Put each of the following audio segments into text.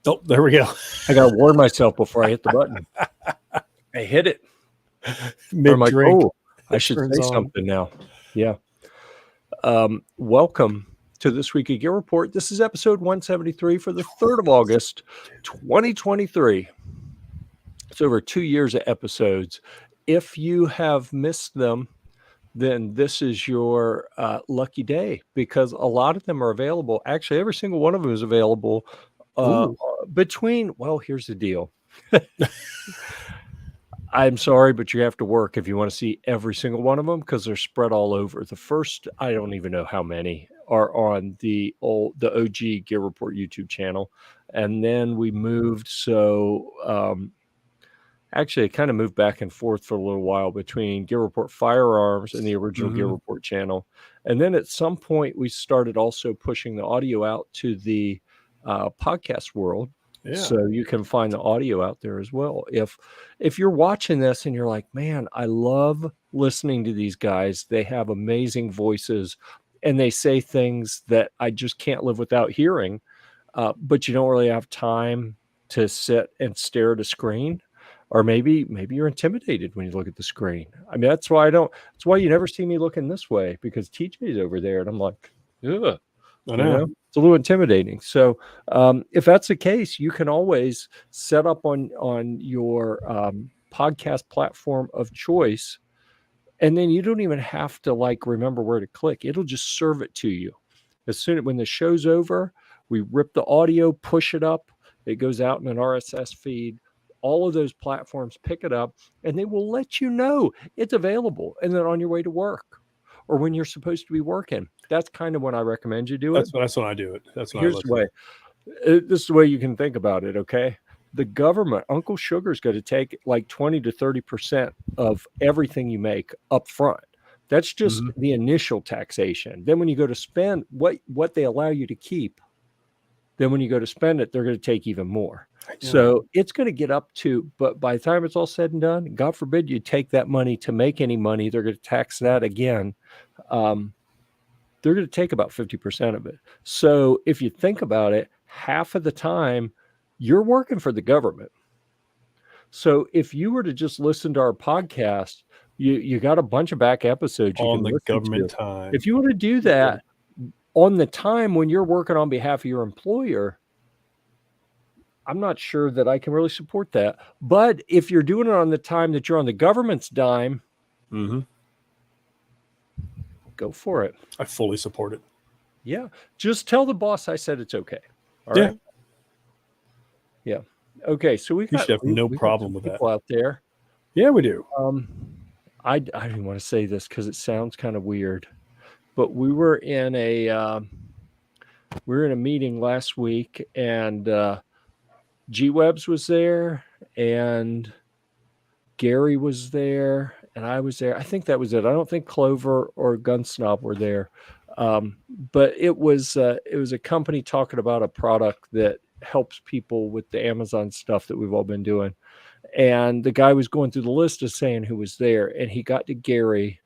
Oh, there we go. I got to warn myself before I hit the button. I hit it. I'm like, oh, I should say something now. Yeah. Welcome to this week of Gear Report. This is episode 173 for the 3rd of August, 2023. It's over 2 years of episodes. If you have missed them, then this is your lucky day, because a lot of them are available. Actually, every single one of them is available between, well, here's the deal. I'm sorry, but you have to work if you want to see every single one of them, because they're spread all over. The first, I don't even know how many, are on the OG Gear Report YouTube channel. And then we moved. Actually, it kind of moved back and forth for a little while between Gear Report Firearms and the original Gear Report channel. And then at some point, we started also pushing the audio out to the podcast world. Yeah. So you can find the audio out there as well. If you're watching this and you're like, man, I love listening to these guys. They have amazing voices and they say things that I just can't live without hearing. But you don't really have time to sit and stare at a screen. Or maybe you're intimidated when you look at the screen. I mean, that's why you never see me looking this way, because TJ's over there and I'm like, ugh. I know. It's a little intimidating. So if that's the case, you can always set up on your podcast platform of choice, and then you don't even have to remember where to click. It'll just serve it to you. When the show's over, we rip the audio, push it up. It goes out in an RSS feed. All of those platforms pick it up, and they will let you know it's available. And then on your way to work, or when you're supposed to be working, that's kind of when I recommend you do it. That's when I do it. Here's the way. This is the way you can think about it. Okay. The government, Uncle Sugar's going to take 20 to 30% of everything you make up front. That's just the initial taxation. Then when you go to spend what they allow you to keep, then when you go to spend it, they're going to take even more. So it's going to get up to, but by the time it's all said and done, God forbid you take that money to make any money, they're going to tax that again. They're going to take about 50% of it. So if you think about it, half of the time you're working for the government. So if you were to just listen to our podcast, you got a bunch of back episodes on the government time. If you were to do that on the time when you're working on behalf of your employer, I'm not sure that I can really support that. But if you're doing it on the time that you're on the government's dime, go for it. I fully support it. Yeah. Just tell the boss I said it's okay. All right. Yeah. Okay. So we should have no problem with that out there. Yeah, we do. I didn't want to say this because it sounds kind of weird, but we were in a meeting last week, and G-Webs was there, and Gary was there, and I was there. I think that was it. I don't think Clover or Gun Snob were there. But it was a company talking about a product that helps people with the Amazon stuff that we've all been doing. And the guy was going through the list of saying who was there, and he got to Gary,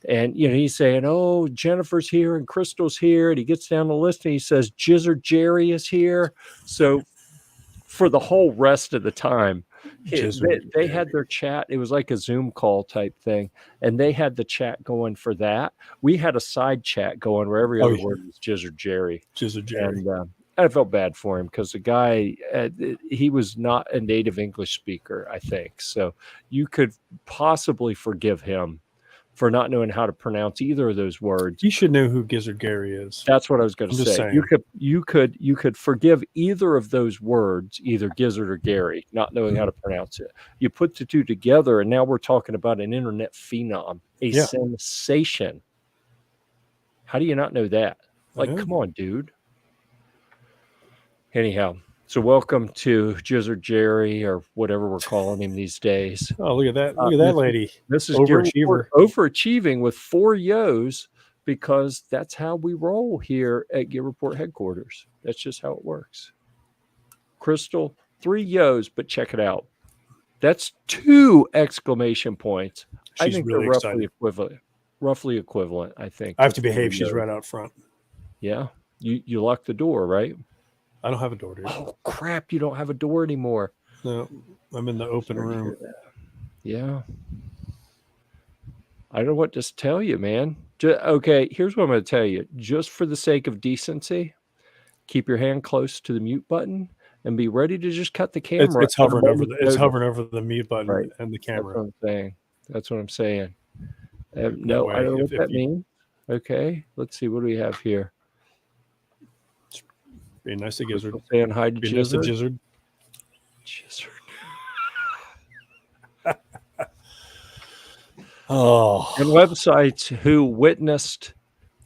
and he's saying, oh, Jennifer's here and Crystal's here, and he gets down the list and he says Jizzard Jerry is here. So for the whole rest of the time, they had their chat. It was like a Zoom call type thing, and they had the chat going for that. We had a side chat going where every other word was Jizzard Jerry. Jizzard Jerry. And I felt bad for him because the guy, he was not a native English speaker, I think. So you could possibly forgive him for not knowing how to pronounce either of those words. You should know who Gizzard Gary is. That's what I was going to say. You could forgive either of those words, either Gizzard or Gary, not knowing how to pronounce it. You put the two together, and now we're talking about an internet phenom, a sensation. How do you not know that? Come on, dude. Anyhow, so welcome to Jizzard Jerry, or whatever we're calling him these days. Oh, look at that. Look at that lady. This is overachiever. Overachieving with 4 yos, because that's how we roll here at Gear-Report headquarters. That's just how it works. Crystal, 3 yos, but check it out. That's 2 exclamation points. I think really they're roughly equivalent, I think. I have to behave. She's right out front. Yeah. You locked the door, right? I don't have a door, dude. Oh crap! You don't have a door anymore. No, I'm in the open room. Yeah. I don't know what to tell you, man. Okay, here's what I'm going to tell you. Just for the sake of decency, keep your hand close to the mute button and be ready to just cut the camera. It's hovering over the mute button right. and the camera. That's what I'm saying. That's what I'm saying. No, I don't know what that means. Okay, let's see. What do we have here? Be nice to Gizzard. Saying hi to Gizzard. Nice to Gizzard. Gizzard. Oh, and websites who witnessed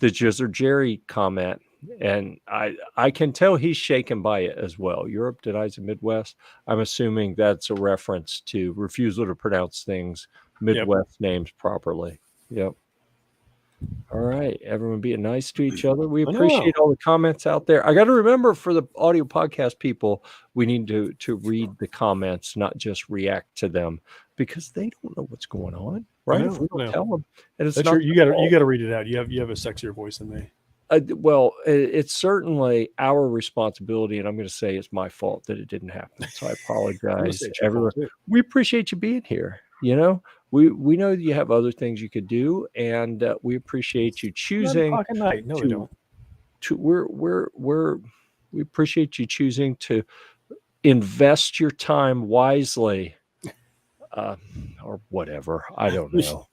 the Gizzard Jerry comment, and I can tell he's shaken by it as well. Europe denies the Midwest. I'm assuming that's a reference to refusal to pronounce things Midwest names properly. Yep. All right, everyone being nice to each other. We appreciate all the comments out there. I got to remember for the audio podcast people, we need to read the comments, not just react to them, because they don't know what's going on, right? If we don't tell them, and it's not you got to read it out. You have a sexier voice than me. Well, it's certainly our responsibility, and I'm going to say it's my fault that it didn't happen. So I apologize, everyone. We appreciate you being here. You know, we know you have other things you could do, and we appreciate you choosing. Night. No, we don't. We appreciate you choosing to invest your time wisely, or whatever. I don't know.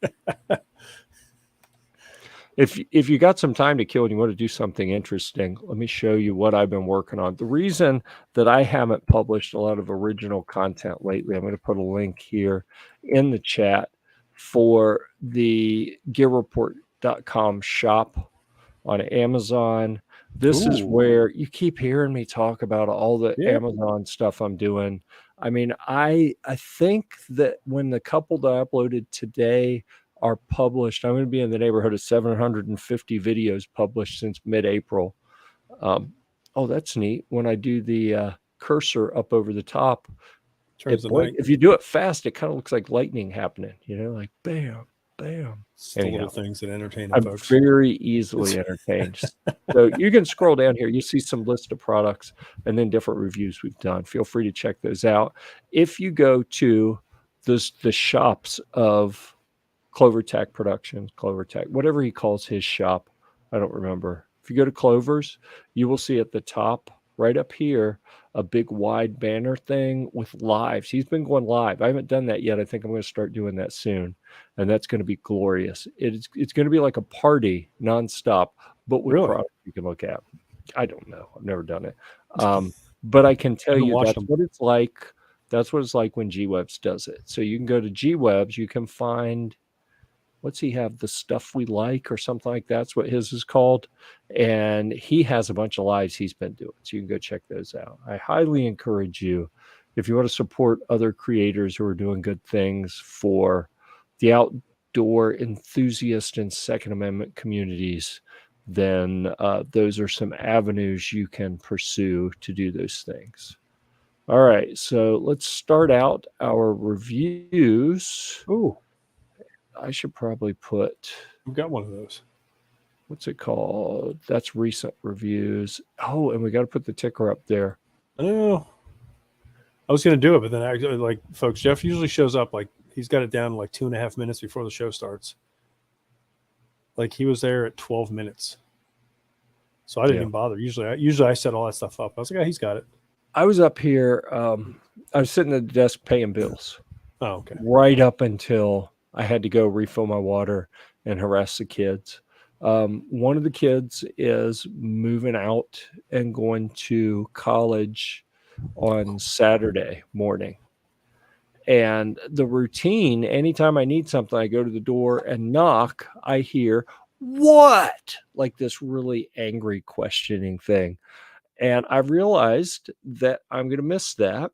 If you got some time to kill and you want to do something interesting, let me show you what I've been working on. The reason that I haven't published a lot of original content lately, I'm going to put a link here in the chat for the Gear-Report.com shop on Amazon. This is where you keep hearing me talk about all the Amazon stuff I'm doing. I mean, I think that when the couple that I uploaded today are published, I'm going to be in the neighborhood of 750 videos published since mid-April. Oh, that's neat. When I do the cursor up over the top, if you do it fast, it kind of looks like lightning happening, you know, like bam, bam. The little things that entertain I'm folks. very easily entertained. So you can scroll down here. You see some list of products and then different reviews we've done. Feel free to check those out. If you go to the shops of CloverTech Productions, CloverTech, whatever he calls his shop, I don't remember. If you go to Clover's, you will see at the top, right up here, a big wide banner thing with lives. He's been going live. I haven't done that yet. I think I'm going to start doing that soon, and that's going to be glorious. It's going to be like a party nonstop, but with products you can look at. I don't know. I've never done it, but I can tell you that's what it's like. That's what it's like when G-Webs does it. So you can go to G-Webs. You can find, what's he have? The Stuff We Like or something like that's what his is called. And he has a bunch of lives he's been doing. So you can go check those out. I highly encourage you, if you want to support other creators who are doing good things for the outdoor enthusiast and Second Amendment communities, then those are some avenues you can pursue to do those things. All right, so let's start out our reviews. Ooh. I should probably put... We've got one of those. What's it called? That's recent reviews. Oh, and we got to put the ticker up there. I know. I was going to do it, but then like, folks, Jeff usually shows up like he's got it down like 2.5 minutes before the show starts. Like he was there at 12 minutes. So I didn't even bother. Usually I set all that stuff up. I was like, he's got it. I was up here. I was sitting at the desk paying bills. Oh, okay. Right up until I had to go refill my water and harass the kids. One of the kids is moving out and going to college on Saturday morning. And the routine, anytime I need something, I go to the door and knock, I hear, "What?" Like this really angry questioning thing. And I realized that I'm going to miss that.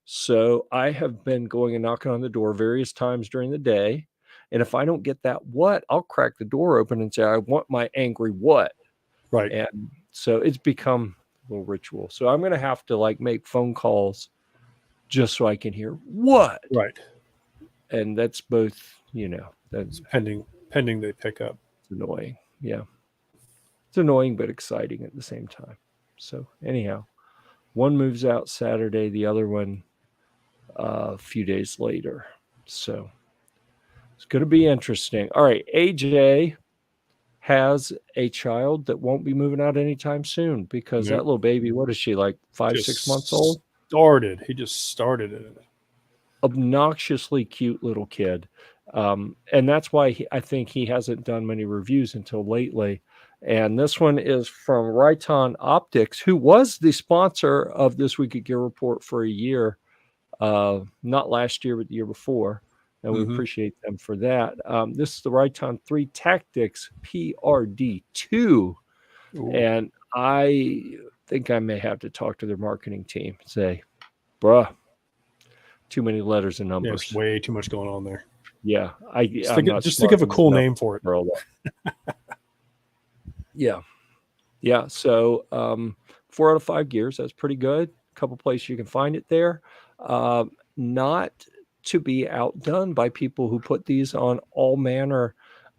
So I have been going and knocking on the door various times during the day. And if I don't get that what, I'll crack the door open and say, "I want my angry what." Right. And so it's become a little ritual. So I'm going to have to like make phone calls just so I can hear what. Right. And that's both, you know, that's pending they pick up. It's annoying. Yeah. It's annoying, but exciting at the same time. So anyhow, One moves out Saturday, the other one a few days later. So it's going to be interesting. All right, AJ has a child that won't be moving out anytime soon because that little baby, what is she, like 5-6 months old? He just started it. Obnoxiously cute little kid. And that's why I think he hasn't done many reviews until lately. And this one is from Riton Optics, who was the sponsor of This Week at Gear Report for a year, not last year, but the year before. And we appreciate them for that. This is the Riton 3 Tactics PRD2. Ooh. And I think I may have to talk to their marketing team and say, bruh, too many letters and numbers. There's way too much going on there. Yeah. Just think of a cool name for it. Yeah. Yeah. So 4 out of 5 gears. That's pretty good. A couple places you can find it there. Not to be outdone by people who put these on all manner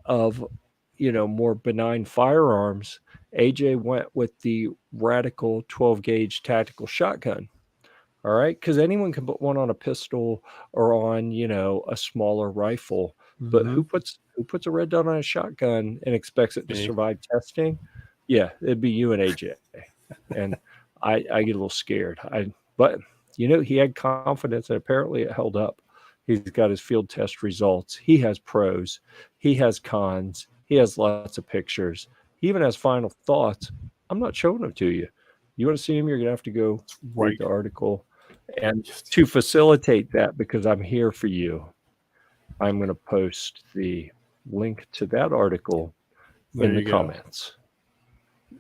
of, more benign firearms. AJ went with the radical 12 gauge tactical shotgun. All right. Because anyone can put one on a pistol or on, a smaller rifle. But who puts a red dot on a shotgun and expects it to survive testing? Yeah, it'd be you and AJ. And I get a little scared. But he had confidence, and apparently it held up. He's got his field test results. He has pros. He has cons. He has lots of pictures. He even has final thoughts. I'm not showing them to you. You want to see him, you're going to have to go read the article. And to facilitate that, because I'm here for you, I'm going to post the link to that article in the comments.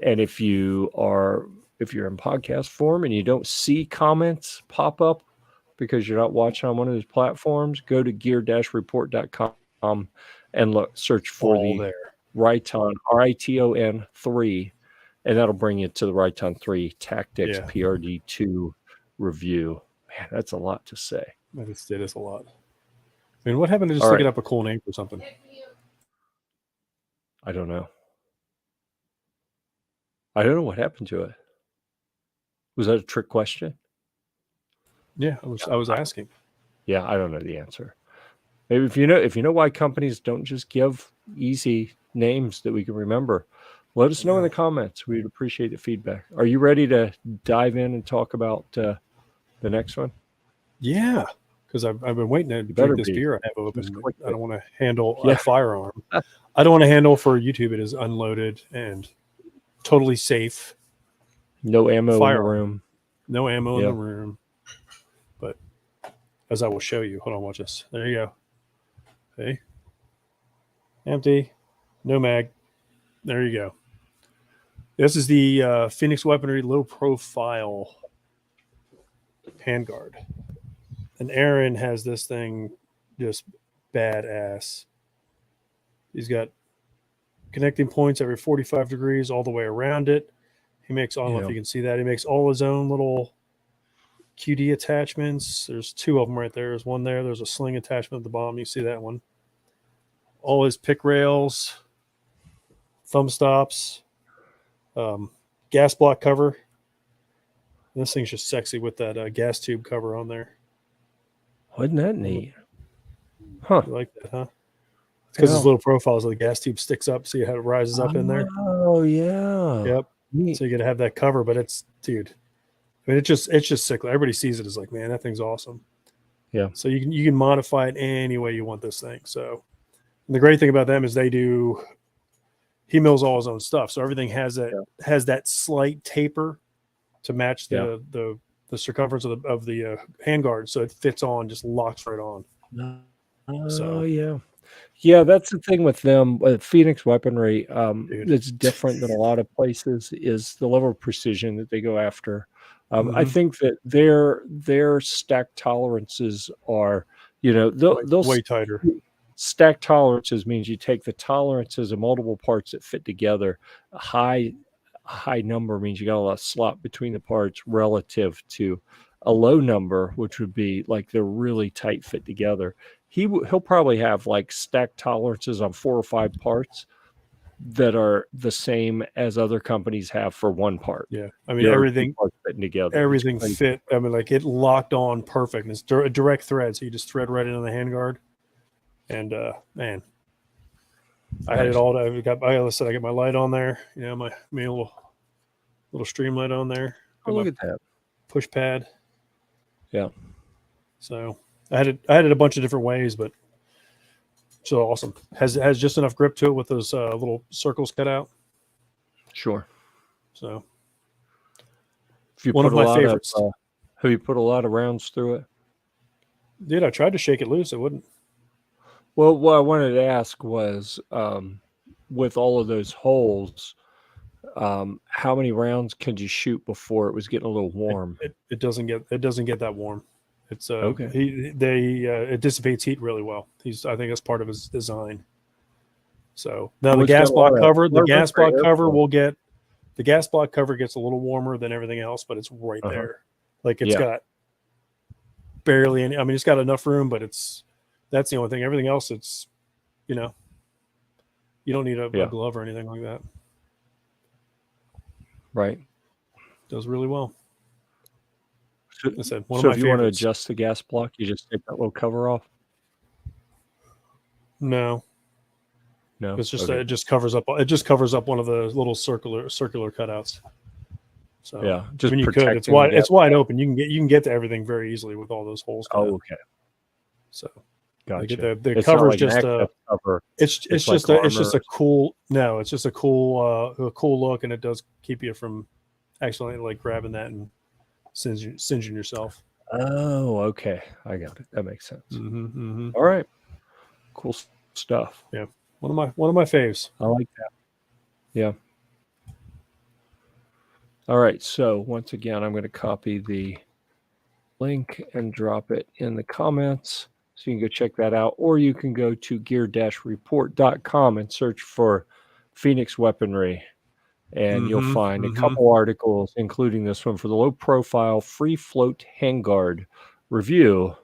And if you're in podcast form and you don't see comments pop up because you're not watching on one of those platforms, go to Gear-Report.com and search for the Riton, Riton 3, and that'll bring you to the Riton 3 Tactics PRD2 review. Man, that's a lot to say. It is a lot. I mean, what happened to just looking up a cool name for something? I don't know. I don't know what happened to it. Was that a trick question? Yeah, I was asking. Yeah, I don't know the answer. Maybe if you know why companies don't just give easy names that we can remember, let us know in the comments. We'd appreciate the feedback. Are you ready to dive in and talk about the next one? Yeah, because I've been waiting to drink this beer I have open. I don't want to handle a firearm. I don't want to handle for YouTube. It is unloaded and totally safe. No ammo in the room. No ammo in the room. But as I will show you, hold on, watch this. There you go. Okay. Empty. No mag. There you go. This is the Phoenix Weaponry low profile handguard. And Aaron has this thing just badass. He's got connecting points every 45 degrees all the way around it. He makes, I don't know if you can see that. He makes all his own little QD attachments. There's 2 of them right there. There's one there. There's a sling attachment at the bottom. You see that one. All his pick rails, thumb stops, gas block cover. And this thing's just sexy with that gas tube cover on there. Wasn't that neat? Huh. You like that, huh? It's because his little profile, so the gas tube sticks up. See how it rises up in there? Oh, yeah. Yep. Neat. So you got to have that cover, but it's just sick. Everybody sees it as like, man, that thing's awesome. Yeah. So you can modify it any way you want this thing. So and the great thing about them is he mills all his own stuff. So everything has that slight taper to match the circumference of the handguard. So it fits on, just locks right on. Yeah, that's the thing with them. Phoenix Weaponry, that's different than a lot of places, is the level of precision that they go after. I think that their stack tolerances are, they'll way tighter. Stack tolerances means you take the tolerances of multiple parts that fit together. A high number means you got a lot of slop between the parts relative to a low number, which would be like they're really tight fit together. He'll probably have like stack tolerances on 4 or 5 parts that are the same as other companies have for one part. Yeah, I mean There are two everything parts fitting together. It's everything crazy. fit. I mean, like it locked on perfect. And it's a direct thread, so you just thread right into the handguard. And man, I had it Nice. all. I got. I got my light on there. You know, my little stream light on there. Oh, Got look my at that. push pad. Yeah. So I had it a bunch of different ways, but it's so awesome. Has just enough grip to it with those little circles cut out. Sure. So If you one put of a my lot favorites. have you put a lot of rounds through it? Dude, I tried to shake it loose. It wouldn't. Well, what I wanted to ask was, with all of those holes, how many rounds could you shoot before it was getting a little warm? It doesn't get that warm. It's Okay. it dissipates heat really well. I think that's part of his design. So now Well, the it's got gas a block lot of- cover, a lot of room for airflow. the gas block cover gets a little warmer than everything else, but it's right Uh-huh. there. Like it's Yeah. got barely any. I mean, it's got enough room, but that's the only thing. Everything else, it's you don't need a Yeah. glove or anything like that. Right. Does really well. So, I said one so of my if you want to favorites. adjust the gas block, you just take that little cover off? No, No. it's just Okay. it just covers up. It just covers up one of the little circular cutouts. So Yeah. I Just mean, you could. protecting It's wide. the It's gas. wide open. You can get to everything very easily with all those holes. Cut out. Oh, okay. So Gotcha. the It's not cover's like just an access cover. it's It's just like it's just armor. a cool it's just a cool look, and it does keep you from accidentally like grabbing that and singeing yourself. Oh, okay. I got it. That makes sense. Mm-hmm. All right. Cool stuff. Yeah, one of my faves. I like that. Yeah. All right. So once again, I'm going to copy the link and drop it in the comments. So you can go check that out. Or you can go to Gear-Report.com and search for Phoenix Weaponry. And you'll find a couple articles, including this one, for the low profile free float handguard review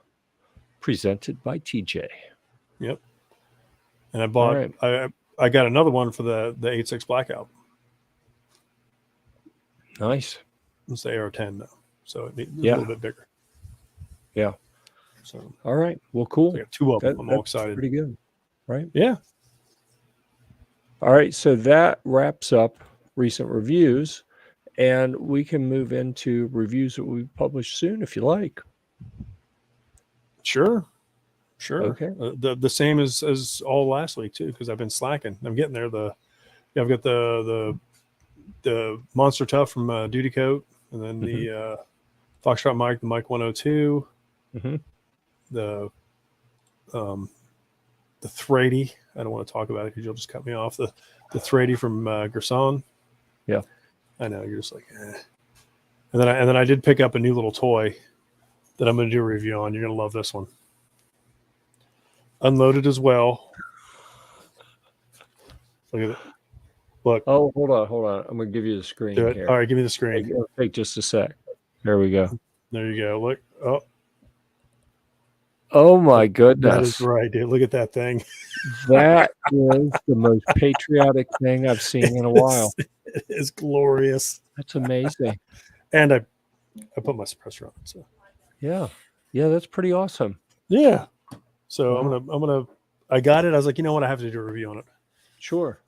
presented by TJ. Yep. And I bought I got another one for the 8.6 Blackout. Nice. It's the AR-10 though, so it's a Yeah. little bit bigger. Yeah. So All right. Well, cool. I got two of them. I'm all excited. Pretty good. Right. Yeah. All right. So that wraps up recent reviews, and we can move into reviews that we publish soon if you like. Sure. Okay. The same as all last week too, because I've been slacking. I'm getting there. I've got the Monster Tough from Duty Coat, and then the Foxtrot mic, the Mic 102, the 380. I don't want to talk about it because you'll just cut me off. The 380 from Gerson. Yeah, I know you're just like, eh. And then I did pick up a new little toy that I'm going to do a review on. You're going to love this one. Unloaded as well. Look at it. Look. Oh, hold on. I'm going to give you the screen here. All right, give me the screen. It'll take just a sec. There we go. There you go. Look. Oh my goodness. That is right, dude. Look at that thing. That is the most patriotic thing I've seen in a while. It is glorious. That's amazing. And I put my suppressor on it. So yeah, that's pretty awesome. Yeah. So I got it. I was like, you know what? I have to do a review on it. Sure.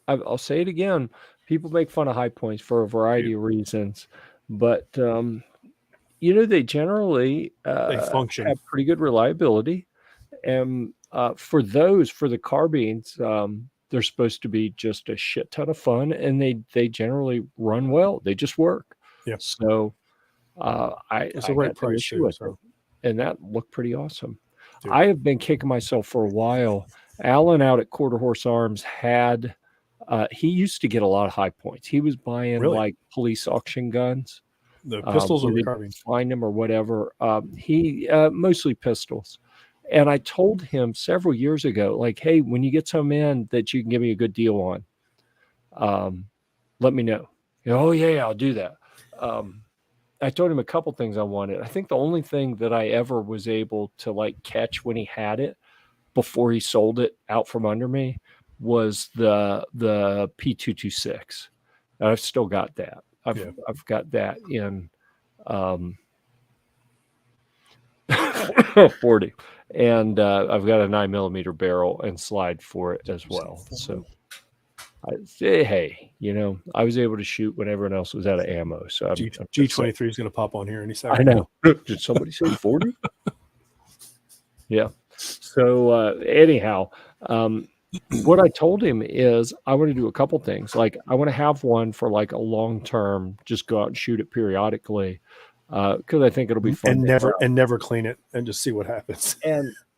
I'll say it again. People make fun of high points for a variety of reasons, but they generally they function, have pretty good reliability, and for the carbines, they're supposed to be just a shit ton of fun, and they generally run well. They just work. Yeah. So it's a right price issue with it, and that looked pretty awesome. Dude. I have been kicking myself for a while. Alan out at Quarter Horse Arms had he used to get a lot of high points. He was buying like police auction guns. The pistols or the carbines? Find them or whatever. He mostly pistols. And I told him several years ago, like, hey, when you get some in that you can give me a good deal on, let me know. Oh yeah, I'll do that. I told him a couple things I wanted. I think the only thing that I ever was able to like catch when he had it before he sold it out from under me was the P226. And I've still got that. I've got that in 40, and I've got a 9mm barrel and slide for it as well. So I say, hey, I was able to shoot when everyone else was out of ammo. So G23 is going to pop on here any second. I know. Did somebody say 40? Yeah. So anyhow, what I told him is I want to do a couple things. Like I want to have one for like a long term, just go out and shoot it periodically, because I think it'll be fun. And never clean it and just see what happens.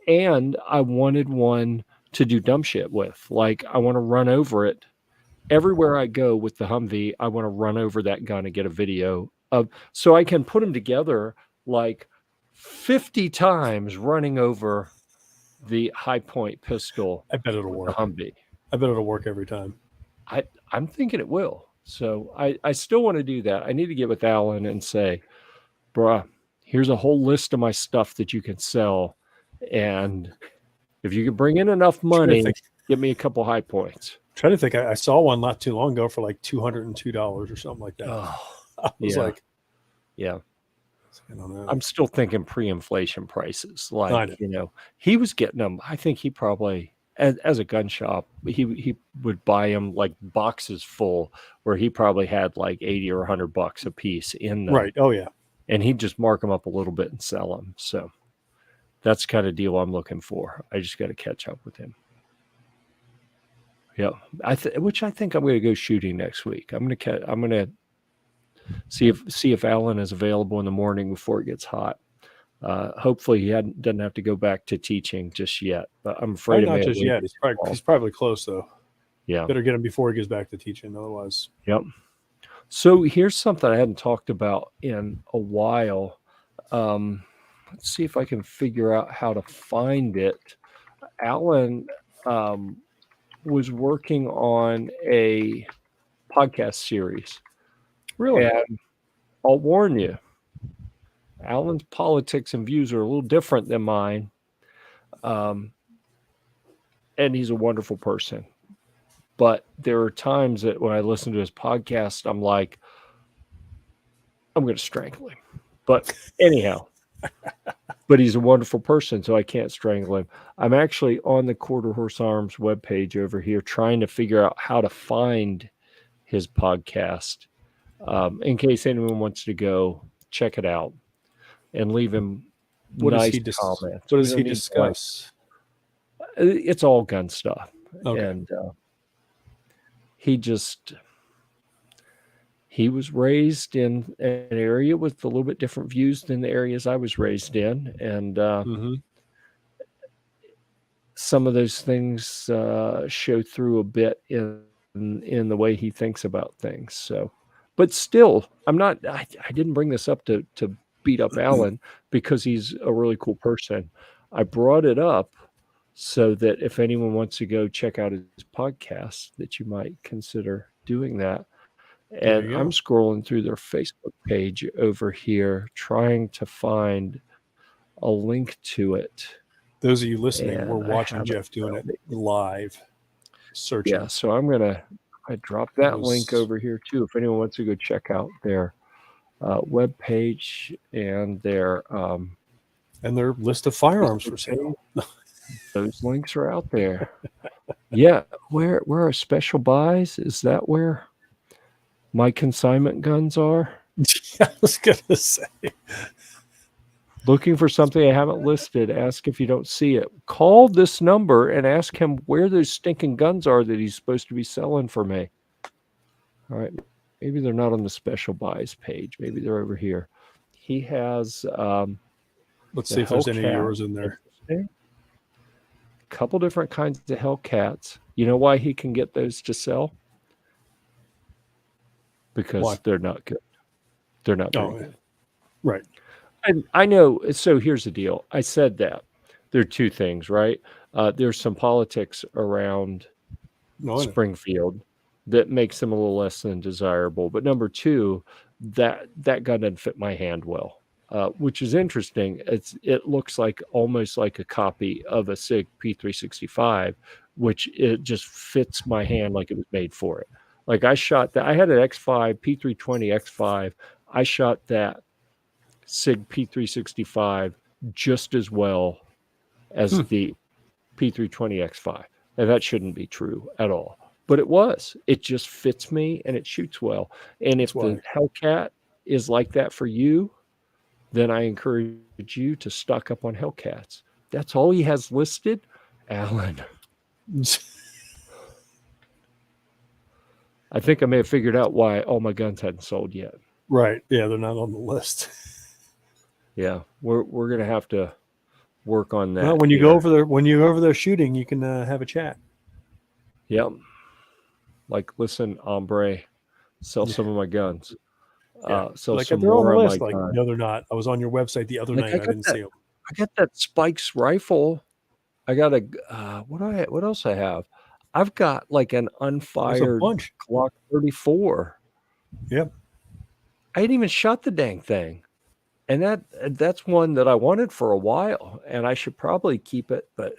And I wanted one to do dumb shit with. Like I want to run over it everywhere I go with the Humvee. I want to run over that gun and get a video of, so I can put them together like 50 times running over the high point pistol. I bet it'll work. Humvee. I bet it'll work every time. I'm thinking it will. So I still want to do that. I need to get with Alan and say, bruh, here's a whole list of my stuff that you can sell. And if you can bring in enough money, give me a couple high points. Trying to think, I saw one not too long ago for like $202 or something like that. I was like, yeah. I don't know. I'm still thinking pre-inflation prices. Like, he was getting them. I think he probably, as a gun shop, he would buy them like boxes full, where he probably had like $80 or $100 a piece in them. Right. Oh yeah. And he'd just mark them up a little bit and sell them. So that's the kind of deal I'm looking for. I just got to catch up with him. Yeah, which I think I'm going to go shooting next week. I'm going to see if Alan is available in the morning before it gets hot. Hopefully he doesn't have to go back to teaching just yet. But I'm afraid not just yet. He's probably close though. Yeah, better get him before he goes back to teaching. Otherwise, yep. So here's something I hadn't talked about in a while. Let's see if I can figure out how to find it. Alan was working on a podcast series. Really? And I'll warn you, Alan's politics and views are a little different than mine. And he's a wonderful person. But there are times that when I listen to his podcast, I'm like, I'm going to strangle him. But anyhow, but he's a wonderful person, so I can't strangle him. I'm actually on the Quarter Horse Arms webpage over here trying to figure out how to find his podcast. In case anyone wants to go check it out and leave him nice comments. What does he discuss? It's all gun stuff. Okay. And he was raised in an area with a little bit different views than the areas I was raised in. And some of those things show through a bit in the way he thinks about things. So, but still, I didn't bring this up to beat up Alan because he's a really cool person. I brought it up so that if anyone wants to go check out his podcast, that you might consider doing that. And I'm scrolling through their Facebook page over here, trying to find a link to it. Those of you listening, we're watching Jeff doing it live. Searching. Yeah, so I dropped that link over here too. If anyone wants to go check out their web page and their list of firearms for sale. Those links are out there. Yeah, where are special buys? Is that where my consignment guns are? I was gonna say. Looking for something I haven't listed, ask if you don't see it. Call this number and ask him where those stinking guns are that he's supposed to be selling for me. All right. Maybe they're not on the special buys page. Maybe they're over here. He has let's see if there's any of yours in there. A couple different kinds of Hellcats. You know why he can get those to sell? Because they're not good. They're not very good. Right. And I know. So here's the deal. I said that there are two things, right? There's some politics around Springfield that makes them a little less than desirable. But number two, that gun doesn't fit my hand well, which is interesting. It looks like almost like a copy of a SIG P365, which it just fits my hand like it was made for it. Like I shot that. I had an X5 P320 X5. I shot that Sig P365 just as well as the P320 X5. And that shouldn't be true at all. But it was. It just fits me and it shoots well. And if the Hellcat is like that for you, then I encourage you to stock up on Hellcats. That's all he has listed, Alan. I think I may have figured out why all my guns hadn't sold yet. Right. Yeah, they're not on the list. Yeah, we're gonna have to work on that. Well, when you go over there shooting, you can have a chat. Yep. Like, listen, hombre, sell some of my guns. Sell like, some they're on more the of list. my Like, guns. no, they're not. I was on your website the other night. I didn't see them. I got that Spikes rifle. I got a what else I have? I've got like an unfired Glock 34. Yep. I hadn't even shot the dang thing. And that's one that I wanted for a while, and I should probably keep it, but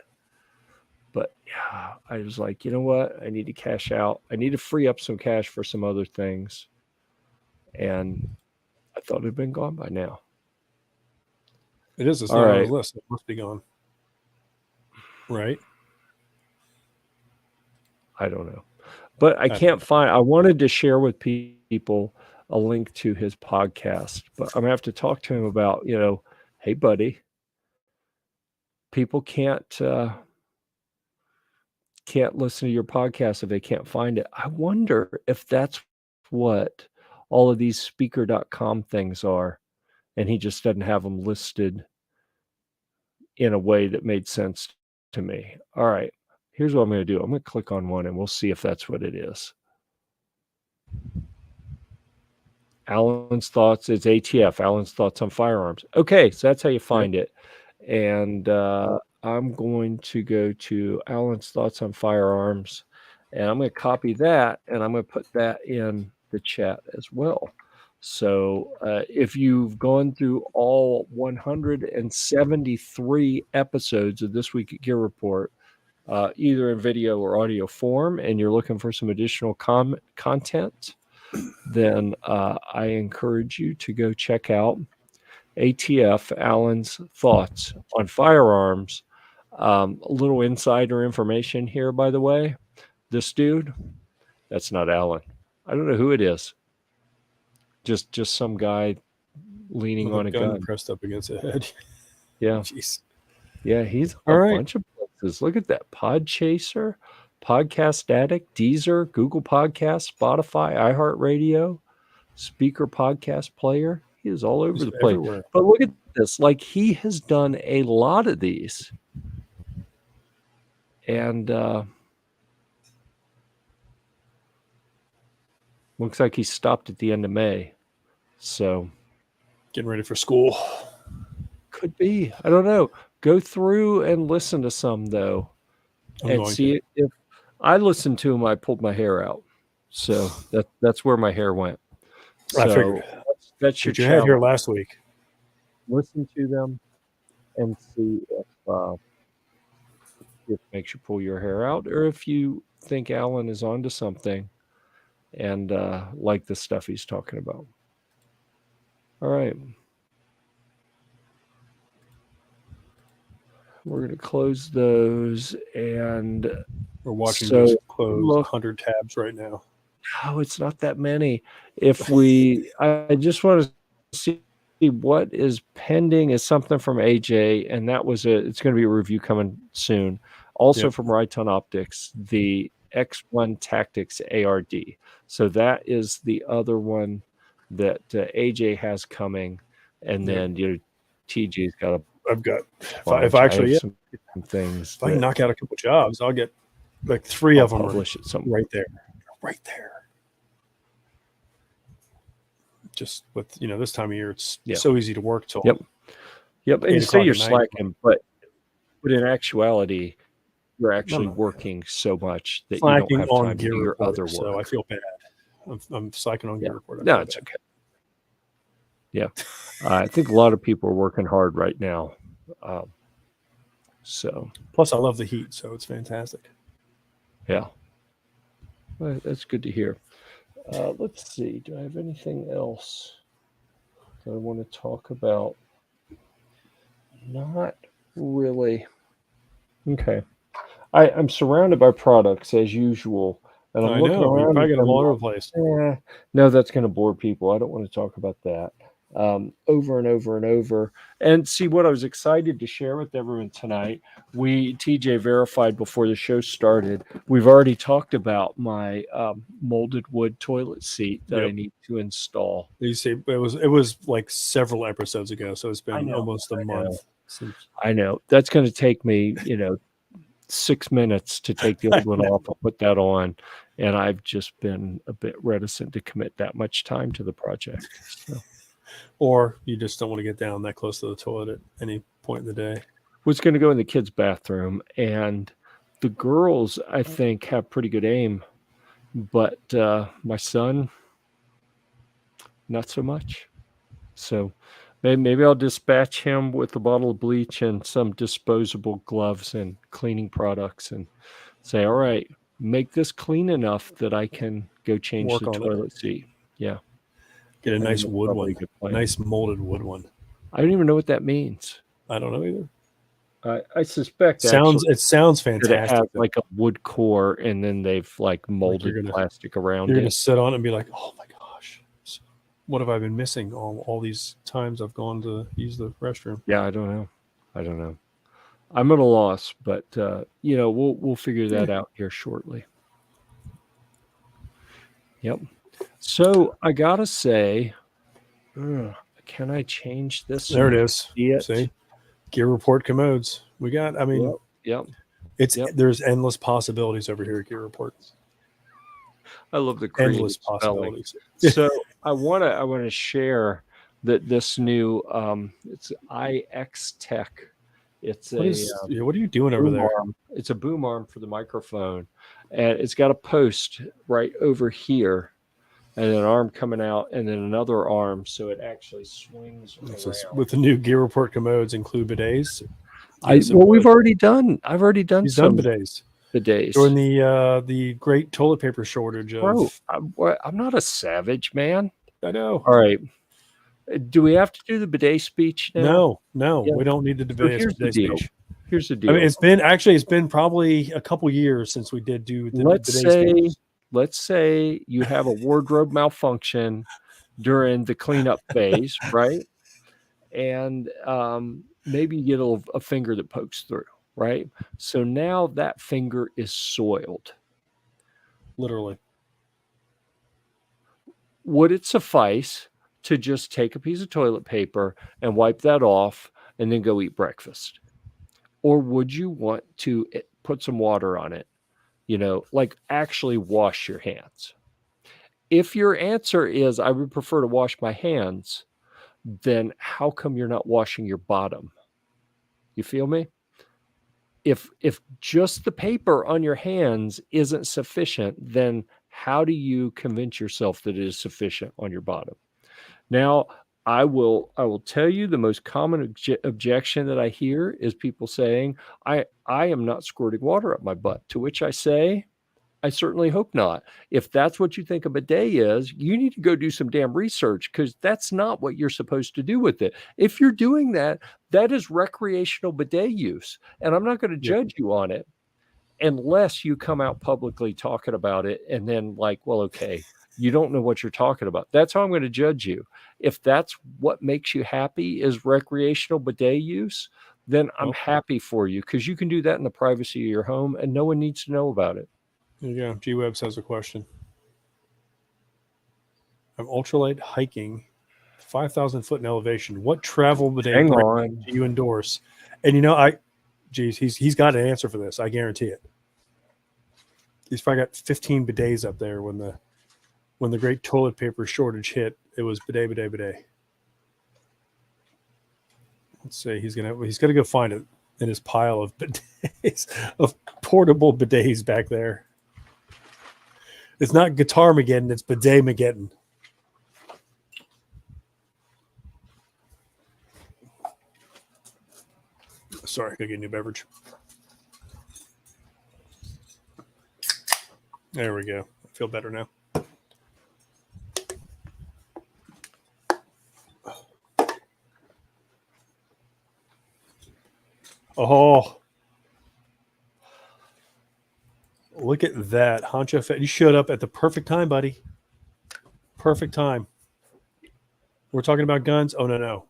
yeah, I was like, you know what? I need to cash out. I need to free up some cash for some other things. And I thought it had been gone by now. It is. It's not on the list. It must be gone. Right? I don't know. But I can't find. I wanted to share with people a link to his podcast, but I'm gonna have to talk to him about, hey buddy, people can't listen to your podcast if they can't find it. I wonder if that's what all of these speaker.com things are, and he just doesn't have them listed in a way that made sense to me. All right, here's what I'm going to do. I'm going to click on one and we'll see if that's what it is. Alan's thoughts. It's ATF, Alan's thoughts on firearms. Okay, so that's how you find it. And I'm going to go to Alan's thoughts on firearms, and I'm going to copy that, and I'm going to put that in the chat as well. So if you've gone through all 173 episodes of This Week at Gear Report, either in video or audio form, and you're looking for some additional content, then I encourage you to go check out ATF, Alan's thoughts on firearms. A little insider information here, by the way. This dude, that's not Alan. I don't know who it is. Just some guy leaning on a gun pressed up against a head. Yeah. Jeez. Yeah, he's a bunch of places. Look at that. Podchaser, Podcast Addict, Deezer, Google Podcasts, Spotify, iHeartRadio, Speaker Podcast Player. He is all over the place. Everywhere. But look at this. Like, he has done a lot of these. And looks like he stopped at the end of May. So getting ready for school. Could be. I don't know. Go through and listen to some, though. And see if I listened to him, I pulled my hair out. So that's where my hair went. So I figured. That's your challenge. You had here last week. Listen to them and see if it makes you pull your hair out, or if you think Alan is onto something and like the stuff he's talking about. All right. We're going to close those, and we're watching this close 100 tabs right now. Oh, it's not that many. I just want to see what is pending is something from AJ, and it's going to be a review coming soon. Also from Right On Optics, the X1 Tactics ARD. So that is the other one that AJ has coming, and then TG's got a. I've got if I actually some things. If I can knock out a couple jobs, I'll get like 3 of them right there. Just with this time of year, it's so easy to work till. Yep. And you say you're slacking, but in actuality, you're actually working so much that you don't have time to do your other work. So I feel bad. I'm slacking on Gear-Report. No, it's okay. Yeah, I think a lot of people are working hard right now. So plus, I love the heat, so it's fantastic. Yeah. Well, that's good to hear. Let's see. Do I have anything else that I want to talk about? Not really. Okay. I'm surrounded by products as usual, and I'm I looking know. You around probably at got them them all over like, the place. no, that's going to bore people. I don't want to talk about that over and over and over. And see, what I was excited to share with everyone tonight, TJ verified before the show started. We've already talked about my molded wood toilet seat that I need to install. You see, it was like several episodes ago, so it's been almost a month since. I know that's going to take me, 6 minutes to take the old one off and put that on, and I've just been a bit reticent to commit that much time to the project. So. Or you just don't want to get down that close to the toilet at any point in the day. Was going to go in the kids' bathroom, and the girls, I think, have pretty good aim, but my son, not so much. So maybe I'll dispatch him with a bottle of bleach and some disposable gloves and cleaning products and say, all right, make this clean enough that I can go change the toilet seat. Yeah. Get a nice wood one. Nice molded wood one. I don't even know what that means. I don't know either. I suspect it sounds fantastic. That it has like a wood core, and then they've like molded plastic around it. You're gonna sit on it and be like, oh my gosh, what have I been missing all these times I've gone to use the restroom? Yeah, I don't know. I'm at a loss, but we'll figure that out here shortly. Yep. So I gotta say, can I change this? There it is. See, Gear-Report commodes. We got. I mean, yep. There's endless possibilities over here at Gear-Report. I love the endless possibilities. So I wanna share that this new it's IX Tech. It's what are you doing over there? It's a boom arm for the microphone, and it's got a post right over here, and an arm coming out, and then another arm, so it actually swings around. With the new Gear-Report commodes include bidets. I've already done some bidets. During the great toilet paper shortage. I'm not a savage, man. I know. All right. Do we have to do the bidet speech now? No, we don't need the bidet speech. Here's the deal. I mean, it's been probably a couple years since we did do the bidet speech. Let's say you have a wardrobe malfunction during the cleanup phase, right? And maybe you get a finger that pokes through, right? So now that finger is soiled. Literally. Would it suffice to just take a piece of toilet paper and wipe that off and then go eat breakfast? Or would you want to put some water on it, like actually wash your hands? If your answer is, I would prefer to wash my hands, then how come you're not washing your bottom? You feel me? If just the paper on your hands isn't sufficient, then how do you convince yourself that it is sufficient on your bottom? Now, I will tell you the most common objection that I hear is people saying, I am not squirting water up my butt, to which I say, I certainly hope not. If that's what you think a bidet is, you need to go do some damn research, because that's not what you're supposed to do with it. If you're doing that, that is recreational bidet use. And I'm not going to judge you on it unless you come out publicly talking about it and then like, well, okay, you don't know what you're talking about. That's how I'm going to judge you. If that's what makes you happy is recreational bidet use, then I'm happy for you, because you can do that in the privacy of your home and no one needs to know about it. Yeah, G-Webs has a question. I'm ultralight hiking, 5,000 foot in elevation. What travel bidet brand do you endorse? And he's got an answer for this. I guarantee it. He's probably got 15 bidets up there when the great toilet paper shortage hit. It was bidet. Let's see. He's gonna go find it in his pile of bidets, of portable bidets back there. It's not Guitar McGeddon, it's Bidet McGeddon. Sorry, I gotta get a new beverage. There we go. I feel better now. Oh, look at that. Honcho Fat. You showed up at the perfect time, buddy. Perfect time. We're talking about guns. Oh, no.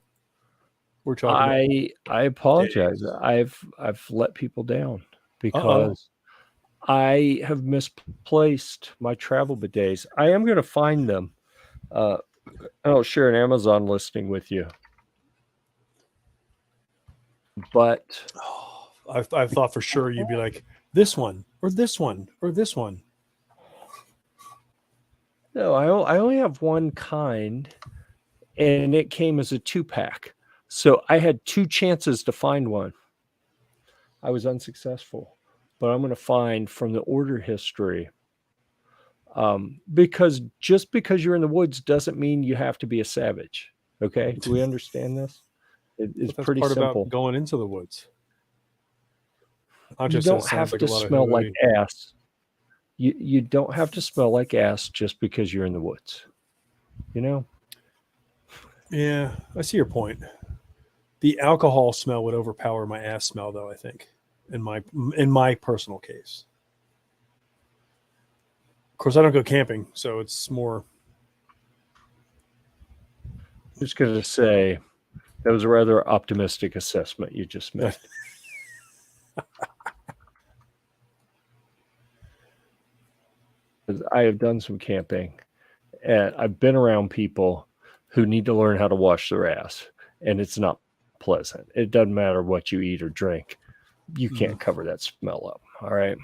We're talking I apologize. I've let people down Uh-oh. because I have misplaced my travel bidets. I am going to find them. I'll share an Amazon listing with you. But I thought for sure you'd be like, this one, or this one, or this one. no, I only have one kind, and it came as a 2-pack. So I had 2 chances to find one. I was unsuccessful, but I'm going to find from the order history. Because just because you're in the woods doesn't mean you have to be a savage. Okay, do we understand this? It's That's pretty part simple. about going into the woods. You don't have to smell like ass. You don't have to smell like ass just because you're in the woods. You know? Yeah, I see your point. The alcohol smell would overpower my ass smell, though, I think, in my personal case. Of course, I don't go camping, so it's more. I'm just going to say that was a rather optimistic assessment you just made. I have done some camping, and I've been around people who need to learn how to wash their ass, and it's not pleasant. It doesn't matter what you eat or drink. You can't cover that smell up. All right.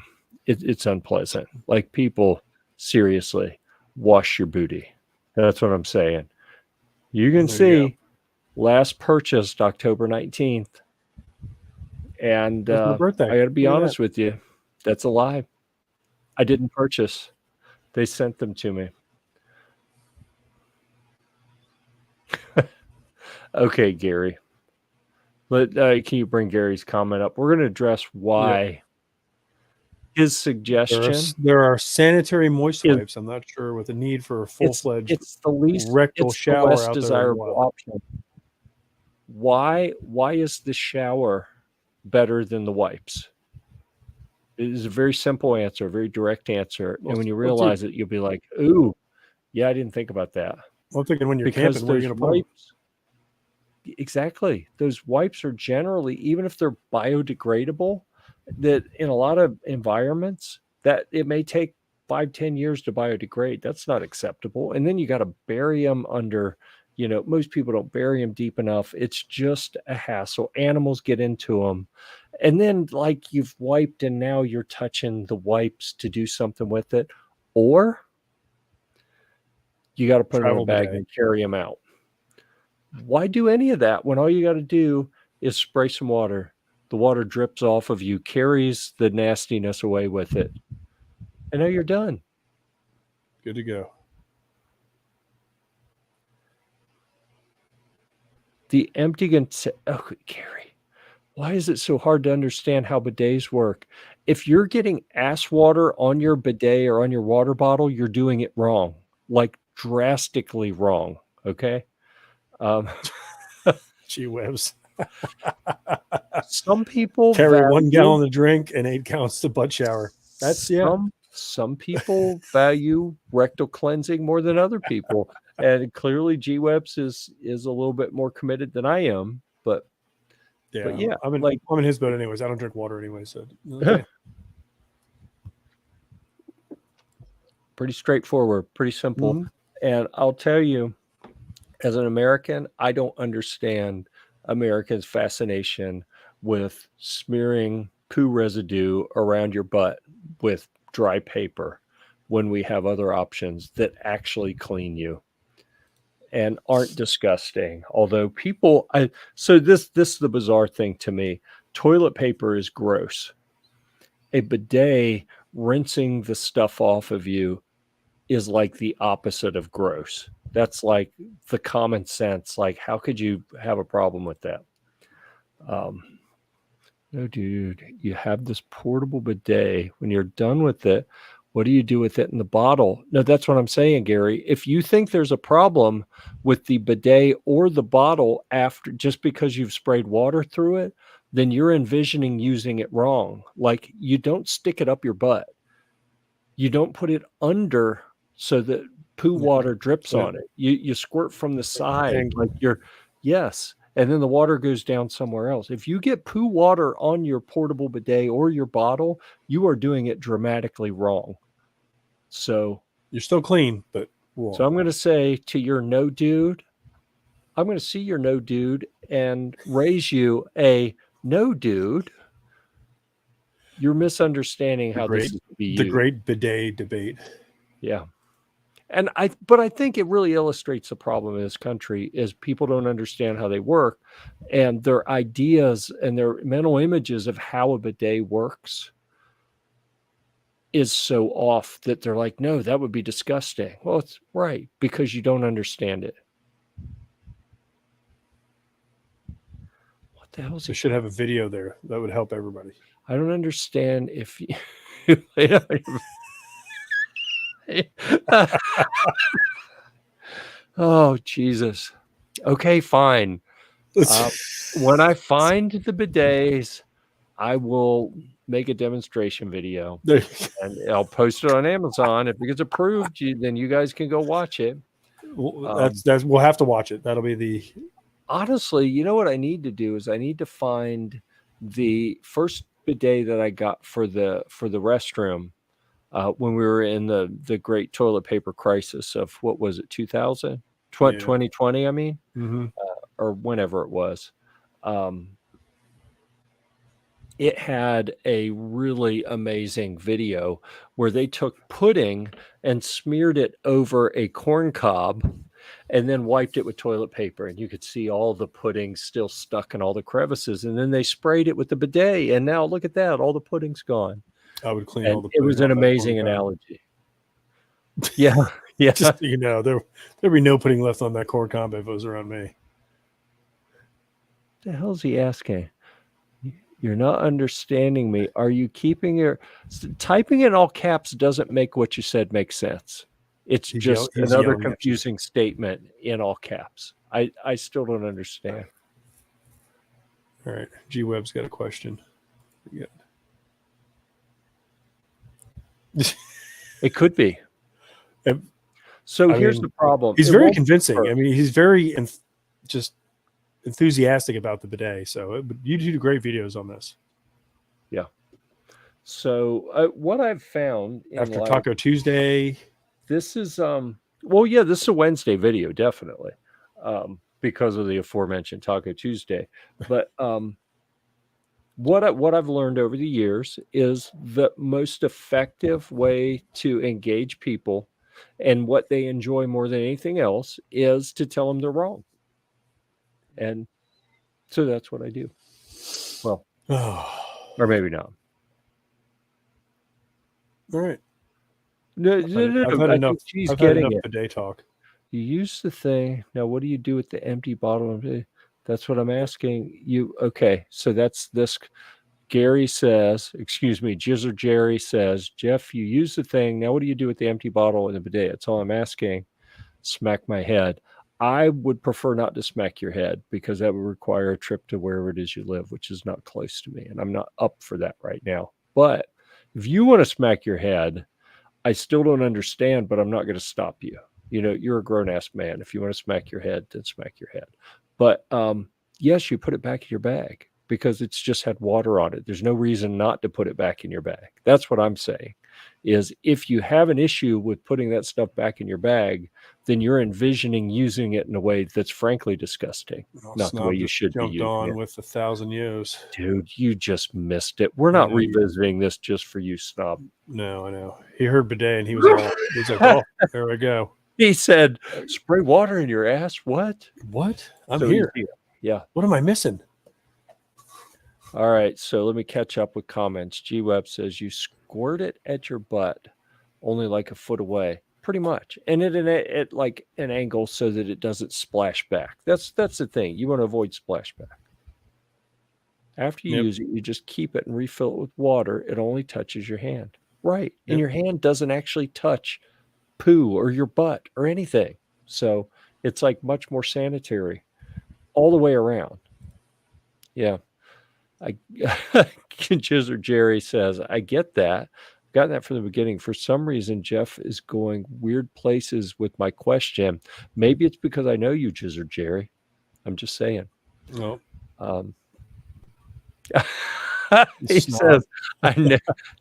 It's unpleasant. Like, people, seriously, wash your booty. That's what I'm saying. You can see last purchased October 19th. And my birthday. I got to be honest with you. That's a lie. I didn't purchase. They sent them to me. Okay, Gary. Can you bring Gary's comment up? We're going to address why his suggestion. There are sanitary moist wipes. I'm not sure with the need for a full-fledged it's the least rectal shower less out desirable there. option. Why is the shower better than the wipes? It is a very simple answer, a very direct answer. And when you realize it, you'll be like, ooh, yeah, I didn't think about that. Well, I'm thinking when you're camping, where are you going to put them? Exactly. Those wipes are generally, even if they're biodegradable, that in a lot of environments that it may take 5-10 years to biodegrade. That's not acceptable. And then you got to bury them under, most people don't bury them deep enough. It's just a hassle. Animals get into them. And then, like, you've wiped and now you're touching the wipes to do something with it. Or you got to put them in a bag and carry them out. Why do any of that when all you got to do is spray some water? The water drips off of you, carries the nastiness away with it. And now you're done. Good to go. The empty oh, Gary, why is it so hard to understand how bidets work? If you're getting ass water on your bidet or on your water bottle, you're doing it wrong, like drastically wrong. Okay. Gee whiz. Some people carry 1 gallon of drink and 8 gallons to butt shower. That's Some people value rectal cleansing more than other people, and clearly G-Webs is a little bit more committed than I am. But yeah, I'm in his boat anyways. I don't drink water anyway, so okay. Pretty straightforward, pretty simple. And I'll tell you, as an American, I don't understand Americans' fascination with smearing poo residue around your butt with dry paper when we have other options that actually clean you and aren't disgusting. Although people, so this is the bizarre thing to me. Toilet paper is gross. A bidet rinsing the stuff off of you is like the opposite of gross. That's like the common sense. Like, how could you have a problem with that? No, dude, you have this portable bidet. When you're done with it, What do you do with it in the bottle? No, that's what I'm saying, Gary. If you think there's a problem with the bidet or the bottle after just because you've sprayed water through it, then you're envisioning using it wrong. Like, you don't stick it up your butt. You don't put it under so that poo water drips on it. You squirt from the side like you're yes, and then the water goes down somewhere else. If you get poo water on your portable bidet or your bottle, you are doing it dramatically wrong. So you're still clean, but wrong. So I'm going to say to your no dude, I'm going to see your no dude and raise you a no dude. You're misunderstanding how this is to be used. The great bidet debate. Yeah. And I think it really illustrates the problem in this country is people don't understand how they work, and their ideas and their mental images of how a bidet works is so off that they're like, no, that would be disgusting. Well, it's right, because you don't understand it. What the hell is it? Should have a video there that would help everybody. I don't understand if you oh, Jesus. Okay, fine. When I find the bidets, I will make a demonstration video and I'll post it on Amazon. If it gets approved, then you guys can go watch it. That's we'll have to watch it. That'll be the. Honestly, you know what I need to do is I need to find the first bidet that I got for the restroom when we were in the great toilet paper crisis of what was it, 2000, 2020? I mean, or whenever it was. It had a really amazing video where they took pudding and smeared it over a corn cob and then wiped it with toilet paper. And you could see all the pudding still stuck in all the crevices. And then they sprayed it with the bidet. And now look at that. All the pudding's gone. I would clean all the pudding. It was an amazing analogy. Yeah. Yeah. Just, there'd be no pudding left on that corn cob if it was around me. What the hell is he asking? You're not understanding me. Are you keeping typing in all caps doesn't make what you said make sense. It's just another confusing statement in all caps. I still don't understand. All right. G-Web's got a question. Yeah. It could be. So here's the problem. He's very convincing. I mean, he's very just enthusiastic about the bidet. So you do great videos on this. Yeah. So what I've found after Taco Tuesday, this is this is a Wednesday video, definitely, because of the aforementioned Taco Tuesday. But what I've learned over the years is the most effective way to engage people and what they enjoy more than anything else is to tell them they're wrong. And so that's what I do. Well, or maybe not. All right. No. I've had enough bidet talk. You use the thing. Now, what do you do with the empty bottle? That's what I'm asking you. Okay. So that's this. Gary says, Jizzard Jerry says, Jeff, you use the thing. Now, what do you do with the empty bottle in the bidet? That's all I'm asking. Smack my head. I would prefer not to smack your head because that would require a trip to wherever it is you live, which is not close to me. And I'm not up for that right now. But if you want to smack your head, I still don't understand, but I'm not going to stop you. You're a grown-ass man. If you want to smack your head, then smack your head. But yes, you put it back in your bag because it's just had water on it. There's no reason not to put it back in your bag. That's what I'm saying. Is if you have an issue with putting that stuff back in your bag, then you're envisioning using it in a way that's frankly disgusting. Not the way you should be using on it. With 1,000 yos. Dude, you just missed it. We're not revisiting this just for you, snob. No, I know. He heard bidet and he was like, oh, there we go. He said, spray water in your ass. What? I'm here. Yeah. What am I missing? All right. So let me catch up with comments. G-Web says you squirt it at your butt only like a foot away. Pretty much. And at like an angle so that it doesn't splash back. That's the thing. You want to avoid splashback. After you use it, you just keep it and refill it with water. It only touches your hand. right. Yep. And your hand doesn't actually touch poo or your butt or anything. So it's like much more sanitary all the way around. Yeah. Jizzard Jerry says, I get that. Gotten that from the beginning. For some reason, Jeff is going weird places with my question. Maybe it's because I know you, Jizzard Jerry. I'm just saying. No. He says, I know.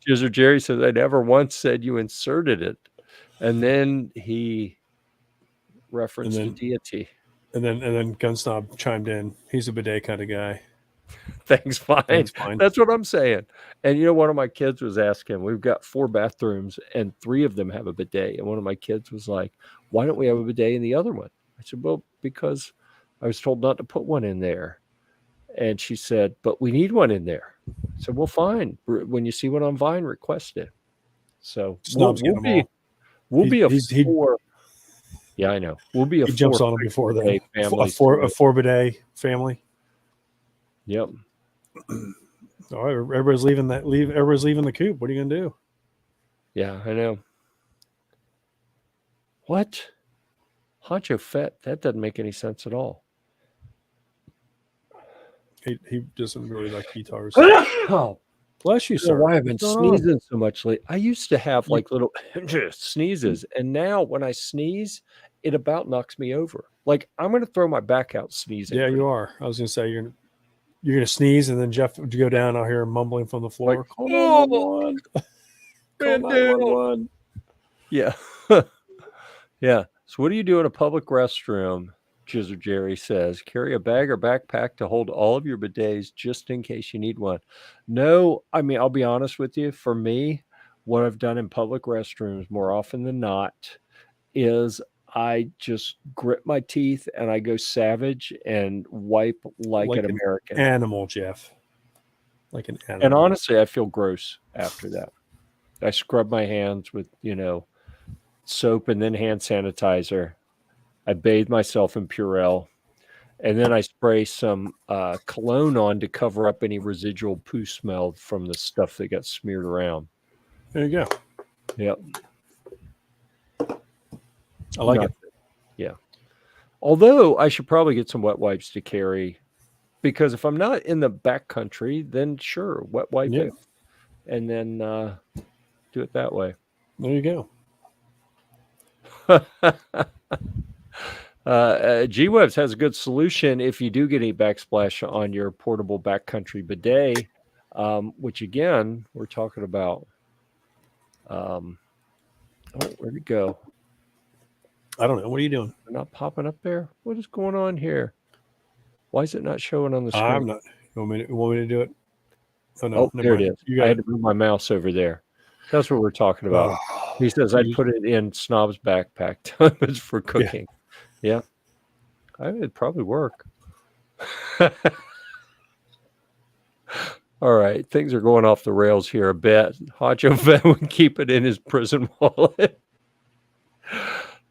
Jizzard Jerry says, I never once said you inserted it. And then he referenced a deity. And then Gunsnob chimed in. He's a bidet kind of guy. Thanks, fine. That's what I'm saying. And one of my kids was asking, we've got 4 bathrooms and 3 of them have a bidet. And one of my kids was like, why don't we have a bidet in the other one? I said, well, because I was told not to put one in there. And she said, but we need one in there. I said, well, fine. When you see one on Vine, request it. So we'll be a 4. Yeah, I know. We'll be a 4. He jumps on them before that. A 4 bidet family. Yep. All right, everybody's leaving the coop. What are you gonna do? Yeah, I know. What? Honcho Fett? That doesn't make any sense at all. He doesn't really like guitars. Oh, bless you, sir. Why I've been sneezing so much lately. I used to have like little sneezes, and now when I sneeze, it about knocks me over. Like I'm gonna throw my back out sneezing. Yeah, you are. I was gonna say you're gonna sneeze, and then Jeff would go down. I'll hear him mumbling from the floor. Like, call 911. Call 911. Yeah. Yeah. So what do you do in a public restroom? Jizzard Jerry says, carry a bag or backpack to hold all of your bidets just in case you need one. No, I mean, I'll be honest with you. For me, what I've done in public restrooms more often than not is I just grit my teeth and I go savage and wipe like an American animal, Jeff. Like an animal. And honestly, I feel gross after that. I scrub my hands with, soap and then hand sanitizer. I bathe myself in Purell, and then I spray some cologne on to cover up any residual poo smell from the stuff that got smeared around. There you go. Yep. I like it. Yeah. Although I should probably get some wet wipes to carry, because if I'm not in the back country, then sure, wet wipe it, and then do it that way. There you go. G-Webs has a good solution if you do get any backsplash on your portable backcountry bidet, which again, we're talking about. Where'd it go? I don't know. What are you doing? They're not popping up there? What is going on here? Why is it not showing on the screen? I'm not. You want me to do it? Oh, no. Oh, there it is. I had to move my mouse over there. That's what we're talking about. He says I'd put it in Snob's backpack. It's for cooking. Yeah. It'd probably work. All right. Things are going off the rails here a bit. Hacho Vet would keep it in his prison wallet.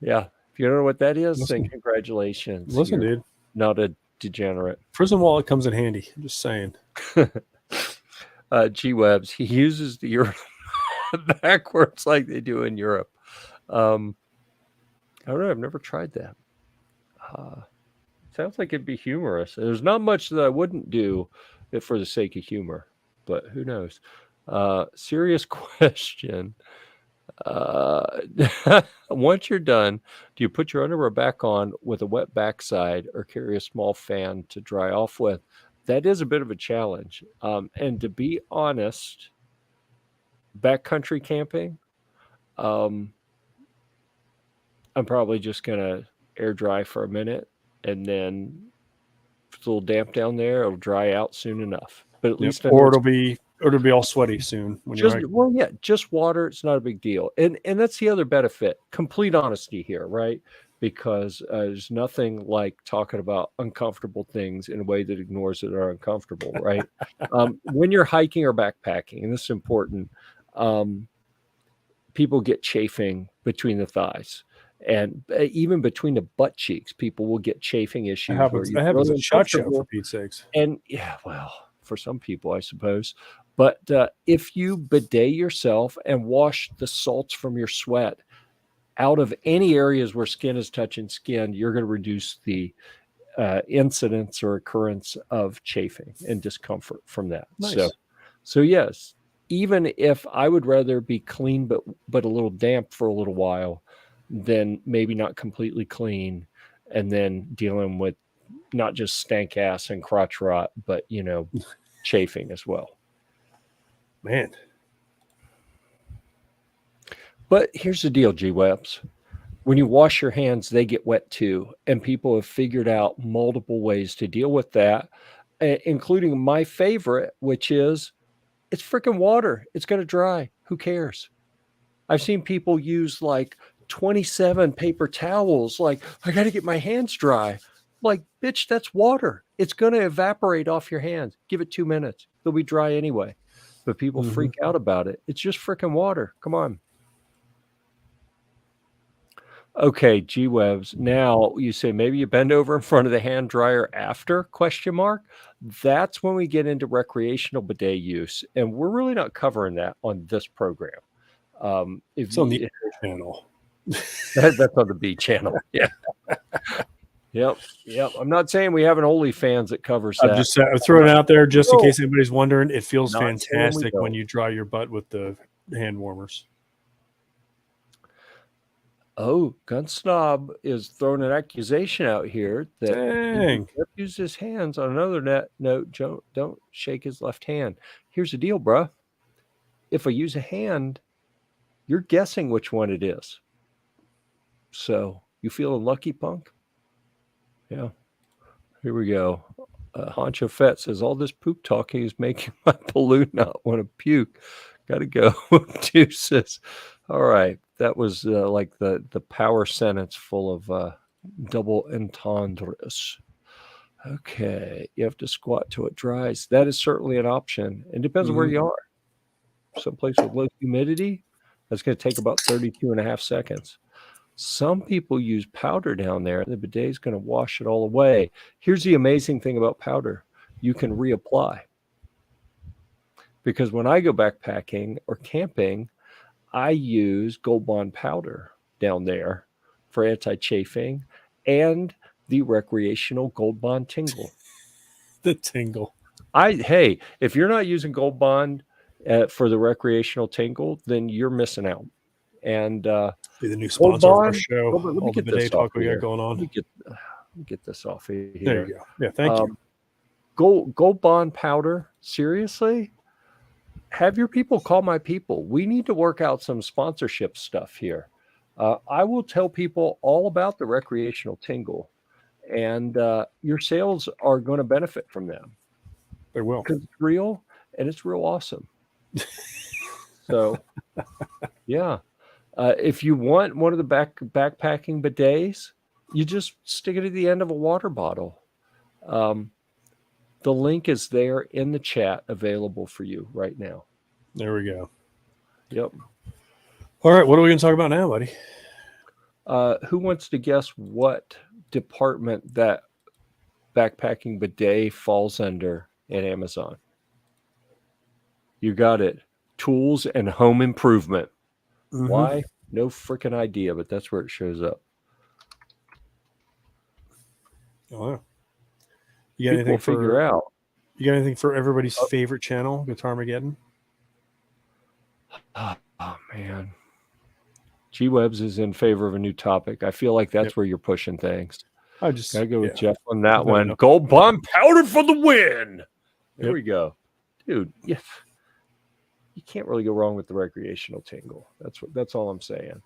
Yeah. If you don't know what that is, then congratulations. Listen, dude. Not a degenerate. Prison wallet comes in handy. I'm just saying. G-Webs, he uses the urinal backwards like they do in Europe. I don't know. I've never tried that. Sounds like it'd be humorous. There's not much that I wouldn't do for the sake of humor, but who knows? Serious question. Once you're done, do you put your underwear back on with a wet backside or carry a small fan to dry off with? That is a bit of a challenge. And to be honest, backcountry camping, I'm probably just going to air dry for a minute, and then if it's a little damp down there, it'll dry out soon enough. But at least it'll be all sweaty soon when just water. It's not a big deal. And that's the other benefit. Complete honesty here, right? Because there's nothing like talking about uncomfortable things in a way that ignores that are uncomfortable, right? When you're hiking or backpacking, and this is important, people get chafing between the thighs. And even between the butt cheeks, people will get chafing issues. That happens at SHOT Show, for Pete's sakes. And yeah, well, for some people, I suppose. But if you bidet yourself and wash the salts from your sweat out of any areas where skin is touching skin, you're going to reduce the incidence or occurrence of chafing and discomfort from that. Nice. So yes, even if I would rather be clean but a little damp for a little while than maybe not completely clean and then dealing with not just stank ass and crotch rot, but chafing as well. Man. But here's the deal, G-Webs. When you wash your hands, they get wet too. And people have figured out multiple ways to deal with that, including my favorite, which is it's freaking water. It's going to dry. Who cares? I've seen people use like 27 paper towels. Like, I got to get my hands dry. Like, bitch, that's water. It's going to evaporate off your hands. Give it 2 minutes. They'll be dry anyway. But people freak out about it. It's just freaking water. Come on. Okay, G-Webs. Now you say maybe you bend over in front of the hand dryer after ? That's when we get into recreational bidet use, and we're really not covering that on this program. It's on the A channel. That's on the B channel. Yeah. Yep. I'm not saying we have an OnlyFans that covers that. I'm throwing it out there just in case anybody's wondering. It feels Not fantastic when you dry your butt with the hand warmers. Oh, Gun Snob is throwing an accusation out here that Dang. Jeff used his hands. On another note, don't shake his left hand. Here's the deal, bruh. If I use a hand, you're guessing which one it is. So you feeling lucky, punk? Yeah. Here we go. Honcho Fett says, all this poop talking is making my balloon not want to puke. Got to go. Deuces. All right. That was like the power sentence full of double entendres. Okay. You have to squat till it dries. That is certainly an option. It depends on where you are. Someplace with low humidity, that's going to take about 32.5 seconds. Some people use powder down there. The bidet is going to wash it all away. Here's the amazing thing about powder. You can reapply. Because when I go backpacking or camping, I use Gold Bond powder down there for anti-chafing and the recreational Gold Bond tingle. The tingle. Hey, if you're not using Gold Bond for the recreational tingle, then you're missing out. And be the new sponsor of our show. Let me get this talk we got going on. Let me get this off here. There you go. Yeah, thank you. Gold Bond powder. Seriously? Have your people call my people. We need to work out some sponsorship stuff here. I will tell people all about the recreational tingle, and your sales are going to benefit from them. They will. Because it's real, and it's real awesome. So, yeah. If you want one of the backpacking bidets, you just stick it at the end of a water bottle. The link is there in the chat available for you right now. There we go. Yep. All right. What are we going to talk about now, buddy? Who wants to guess what department that backpacking bidet falls under at Amazon? You got it. Tools and home improvement. Why? No freaking idea, but that's where it shows up. Oh, you got anything figure out? You got anything for everybody's favorite channel, Guitar McGeddon? Oh man, G-Webs is in favor of a new topic. I feel like that's where you're pushing things. I just gotta go with Jeff on that one. Gold Bond powder for the win. There we go, dude. Yeah. You can't really go wrong with the recreational tingle. That's all I'm saying.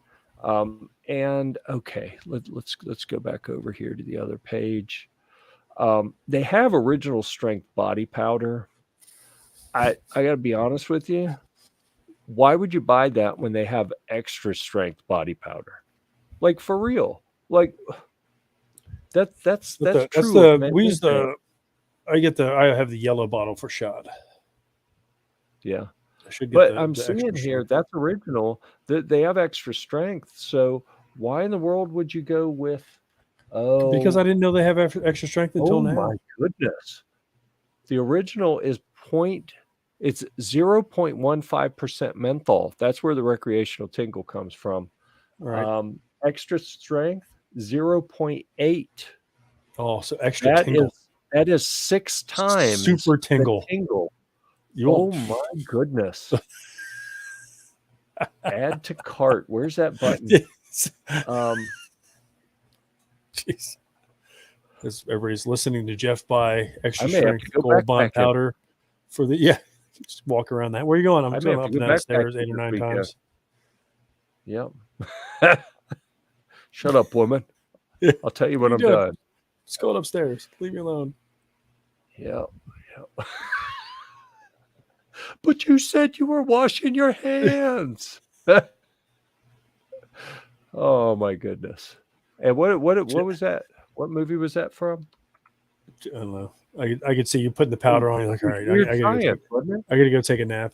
And okay, let's go back over here to the other page. They have original strength body powder. I got to be honest with you. Why would you buy that when they have extra strength body powder? Like for real? Like that's true. I have the yellow bottle for shot. Yeah. But I'm seeing here that's original. They have extra strength. So why in the world would you go with? Oh, because I didn't know they have extra strength until now. Oh my goodness! The original is 0.0 It's 0.15% menthol. That's where the recreational tingle comes from. Right. Extra strength, 0.8. Oh, so extra tingle. That is 6 times Super the tingle. tingle. You Oh won't. my goodness. Add to cart. Where's that button? Jeez. As everybody's listening to Jeff buy extra I may have strength to go gold bond backpacking. powder for the just walk around that. Where are you going? I'm I may going have up to and go down the stairs backpacking 8 or this 9 weekend. times. Yep. Shut up, woman. I'll tell you when I'm done. Just going upstairs. Leave me alone. Yep. But you said you were washing your hands. Oh my goodness. And what was that? What movie was that from? I don't know. I could see you putting the powder on. You're like, all right, Weird I Science, wasn't it? I gotta go take a nap.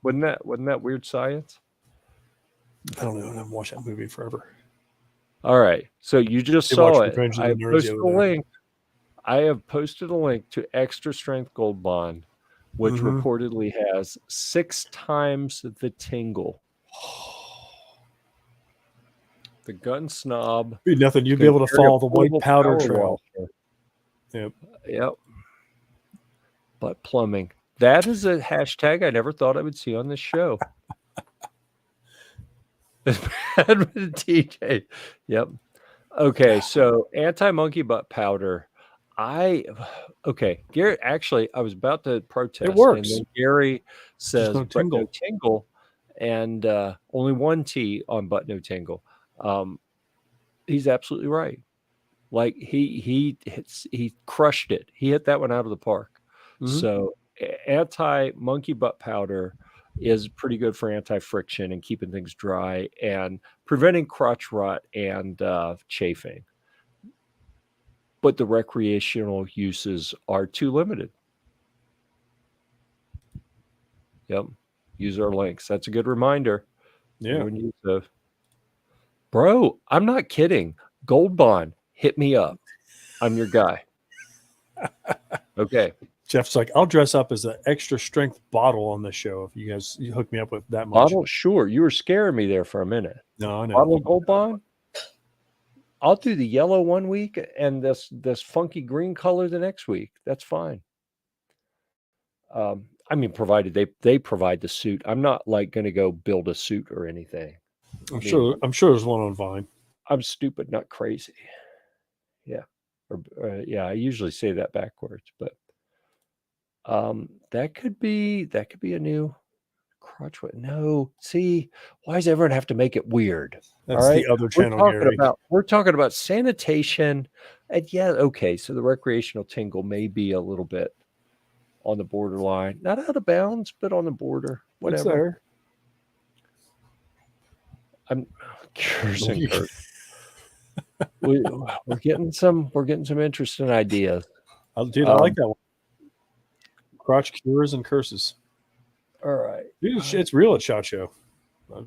Wasn't that Weird Science? I don't know. I haven't watched that movie forever. All right. So you just saw it. I have posted a link. I have posted a link to Extra Strength Gold Bond, which reportedly has 6 times the tingle. The gun snob. Be nothing. You'd be able to follow the white powder trail. Yep. Butt plumbing. That is a hashtag I never thought I would see on this show. TJ. Yep. Okay, so anti-monkey butt powder. Gary, actually, I was about to protest. It works. And then Gary says no butt no tingle, and only 1 T on butt no tingle. He's absolutely right. Like he crushed it. He hit that one out of the park. So anti-monkey butt powder is pretty good for anti-friction and keeping things dry and preventing crotch rot and chafing. But the recreational uses are too limited. Yep. Use our links. That's a good reminder. Yeah. Use those. Bro, I'm not kidding. Gold Bond, hit me up. I'm your guy. Okay. Jeff's like, I'll dress up as an extra strength bottle on the show if you guys hook me up with that much. Bottle? Sure. You were scaring me there for a minute. No, I know. Bottle of Gold Bond? I'll do the yellow one week and this funky green color the next week. That's fine. I mean, provided they provide the suit. I'm not like going to go build a suit or anything. I'm sure there's one on Vine. I'm stupid, not crazy. Yeah. I usually say that backwards, but that could be a new crotch. No, see, why does everyone have to make it weird? That's the other channel. We're talking about sanitation, and okay. So the recreational tingle may be a little bit on the borderline, not out of bounds, but on the border. Whatever. It's there. I'm curious. We're getting some interesting ideas. Dude, I like that one. Crotch cures and curses. All right. Dude, it's real at SHOT Show. We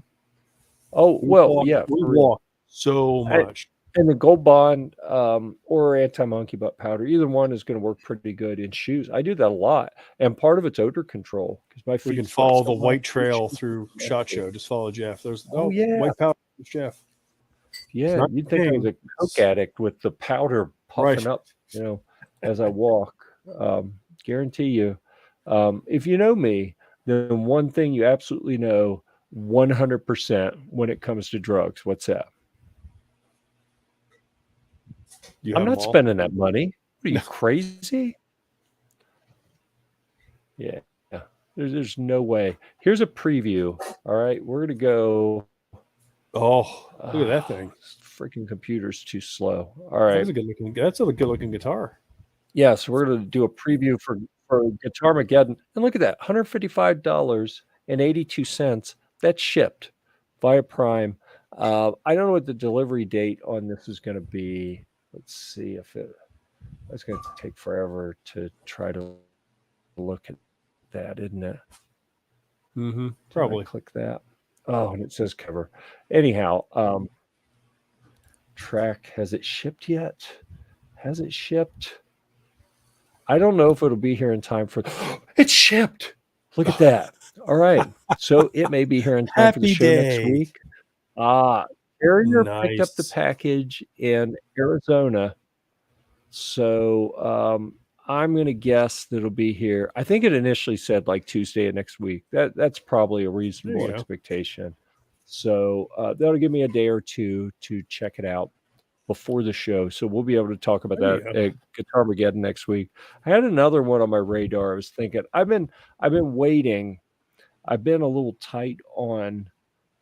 walk so much. And the Gold Bond or anti-monkey butt powder, either one is going to work pretty good in shoes. I do that a lot, and part of it's odor control because my feet. We can follow the white trail through SHOT Show. Just follow Jeff. There's white powder, Jeff. Yeah, you'd think I was a coke addict with the powder puffing up, as I walk. Guarantee you, if you know me, then one thing you absolutely know 100% when it comes to drugs, what's that? I'm not spending that money. What are you, crazy? Yeah. There's no way. Here's a preview. All right, we're gonna go. Oh, look at that thing! Freaking computer's too slow. All right, that's a good looking guitar. Yeah, so we're gonna do a preview for Guitar McGeddon, and look at that, $155.82. That's shipped via Prime. I don't know what the delivery date on this is going to be. Let's see if it's going to take forever to try to look at that, isn't it? Probably. Click that. Oh, and it says cover. Anyhow, track, has it shipped yet? Has it shipped? I don't know if it'll be here in time for it's shipped. Look at that. All right. So it may be here in time for the Happy show next day. week. Carrier picked up the Nice. package in Arizona. So I'm going to guess that it'll be here. I think it initially said like Tuesday of next week. That's probably a reasonable expectation. So that'll give me a day or two to check it out before the show. So we'll be able to talk about that at Guitar McGeddon next week. I had another one on my radar. I was thinking I've been waiting. I've been a little tight on